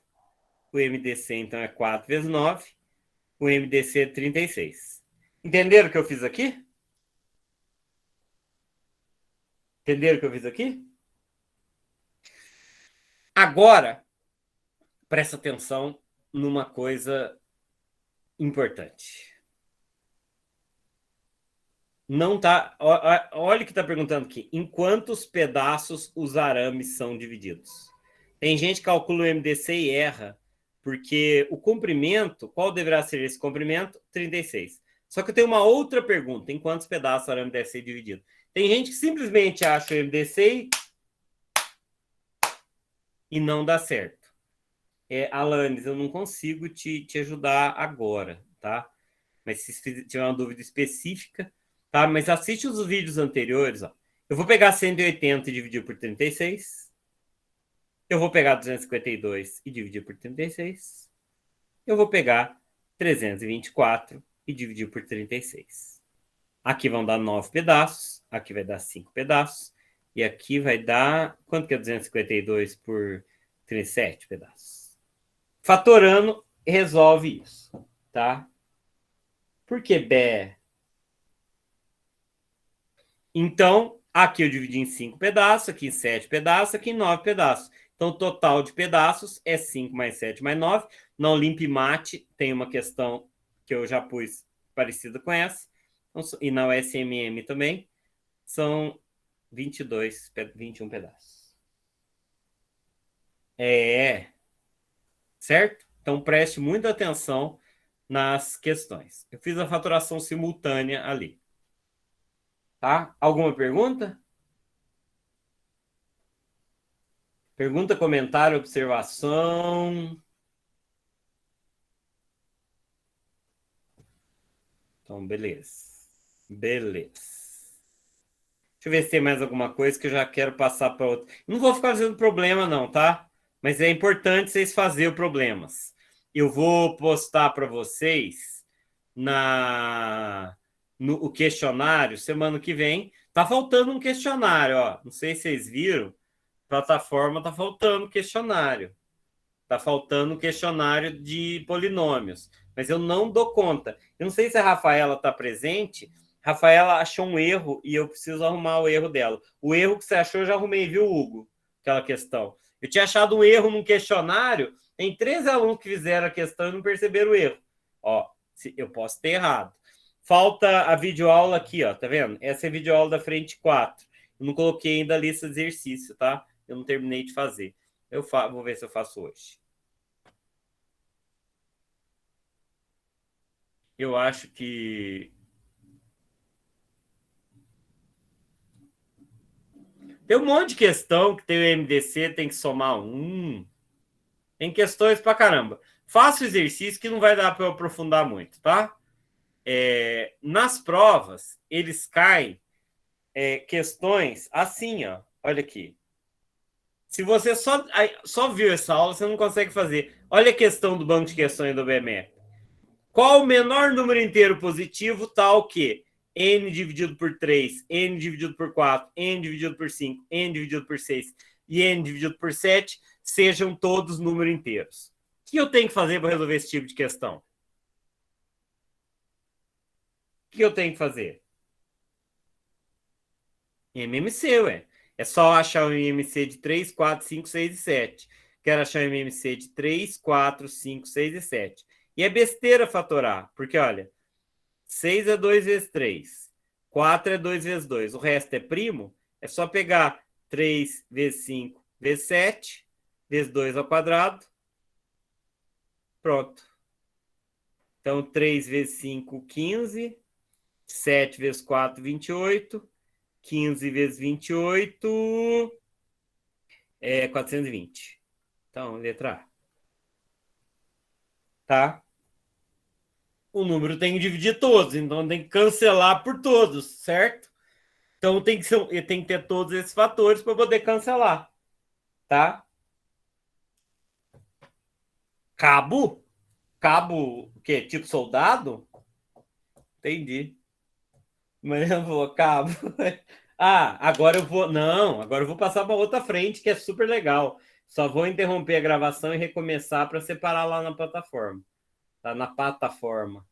O MDC, então, é 4 vezes 9. O MDC é 36. Entenderam o que eu fiz aqui? Entenderam o que eu fiz aqui? Agora, presta atenção numa coisa importante. Não tá. Olha o que está perguntando aqui. Em quantos pedaços os arames são divididos? Tem gente que calcula o MDC e erra, porque o comprimento, qual deverá ser esse comprimento? 36. Só que eu tenho uma outra pergunta. Em quantos pedaços o arame deve ser dividido? Tem gente que simplesmente acha o MDC e não dá certo. Alanis, eu não consigo te ajudar agora, tá? Mas se tiver uma dúvida específica, tá? Mas assiste os vídeos anteriores, ó. Eu vou pegar 180 e dividir por 36. Eu vou pegar 252 e dividir por 36. Eu vou pegar 324 e dividir por 36. Aqui vão dar 9 pedaços, aqui vai dar 5 pedaços, e aqui vai dar... Quanto que é 252 por 37 pedaços? Fatorando, resolve isso, tá? Por que B? Então, aqui eu dividi em 5 pedaços, aqui em 7 pedaços, aqui em 9 pedaços. Então, o total de pedaços é 5 mais 7 mais 9. Na Olimp Mate tem uma questão que eu já pus parecida com essa. E na USMM também. São 21 pedaços. Certo? Então, preste muita atenção nas questões. Eu fiz a faturação simultânea ali. Tá? Alguma pergunta? Pergunta, comentário, observação. Então, beleza. Beleza. Deixa eu ver se tem mais alguma coisa que eu já quero passar para outra. Não vou ficar fazendo problema, não, tá? Mas é importante vocês fazerem problemas. Eu vou postar para vocês no questionário semana que vem. Tá faltando um questionário, ó. Não sei se vocês viram. Plataforma tá faltando questionário. Tá faltando questionário de polinômios. Mas eu não dou conta. Eu não sei se a Rafaela tá presente. Rafaela achou um erro e eu preciso arrumar o erro dela. O erro que você achou, eu já arrumei, viu, Hugo? Aquela questão. Eu tinha achado um erro num questionário. Tem 13 alunos que fizeram a questão e não perceberam o erro. Ó, eu posso ter errado. Falta a videoaula aqui, ó. Tá vendo? Essa é a videoaula da frente 4. Eu não coloquei ainda a lista de exercício, tá? Eu não terminei de fazer. Vou ver se eu faço hoje. Eu acho que... Tem um monte de questão que tem o MDC, tem que somar um. Tem questões pra caramba. Faça o exercício que não vai dar para eu aprofundar muito, tá? Nas provas, eles caem questões assim, ó. Olha aqui. Se você só viu essa aula, você não consegue fazer. Olha a questão do banco de questões do BMF. Qual o menor número inteiro positivo tal que n dividido por 3, n dividido por 4, n dividido por 5, n dividido por 6 e n dividido por 7 sejam todos números inteiros? O que eu tenho que fazer para resolver esse tipo de questão? O que eu tenho que fazer? MMC, ué. É só achar o MMC de 3, 4, 5, 6 e 7. Quero achar o MMC de 3, 4, 5, 6 e 7. E é besteira fatorar, porque, olha, 6 é 2 vezes 3, 4 é 2 vezes 2, o resto é primo, é só pegar 3 vezes 5 vezes 7, vezes 2 ao quadrado, pronto. Então, 3 vezes 5, 15, 7 vezes 4, 28, 15 vezes 28 é 420. Então, letra A. Tá? O número tem que dividir todos, então tem que cancelar por todos, certo? Então tem que ter todos esses fatores para poder cancelar, tá? Cabo? Cabo, o quê? Tipo soldado? Entendi. Mas eu vou, cabo. Agora eu vou... Não, agora eu vou passar para outra frente, que é super legal. Só vou interromper a gravação e recomeçar para separar lá na plataforma. Tá na plataforma.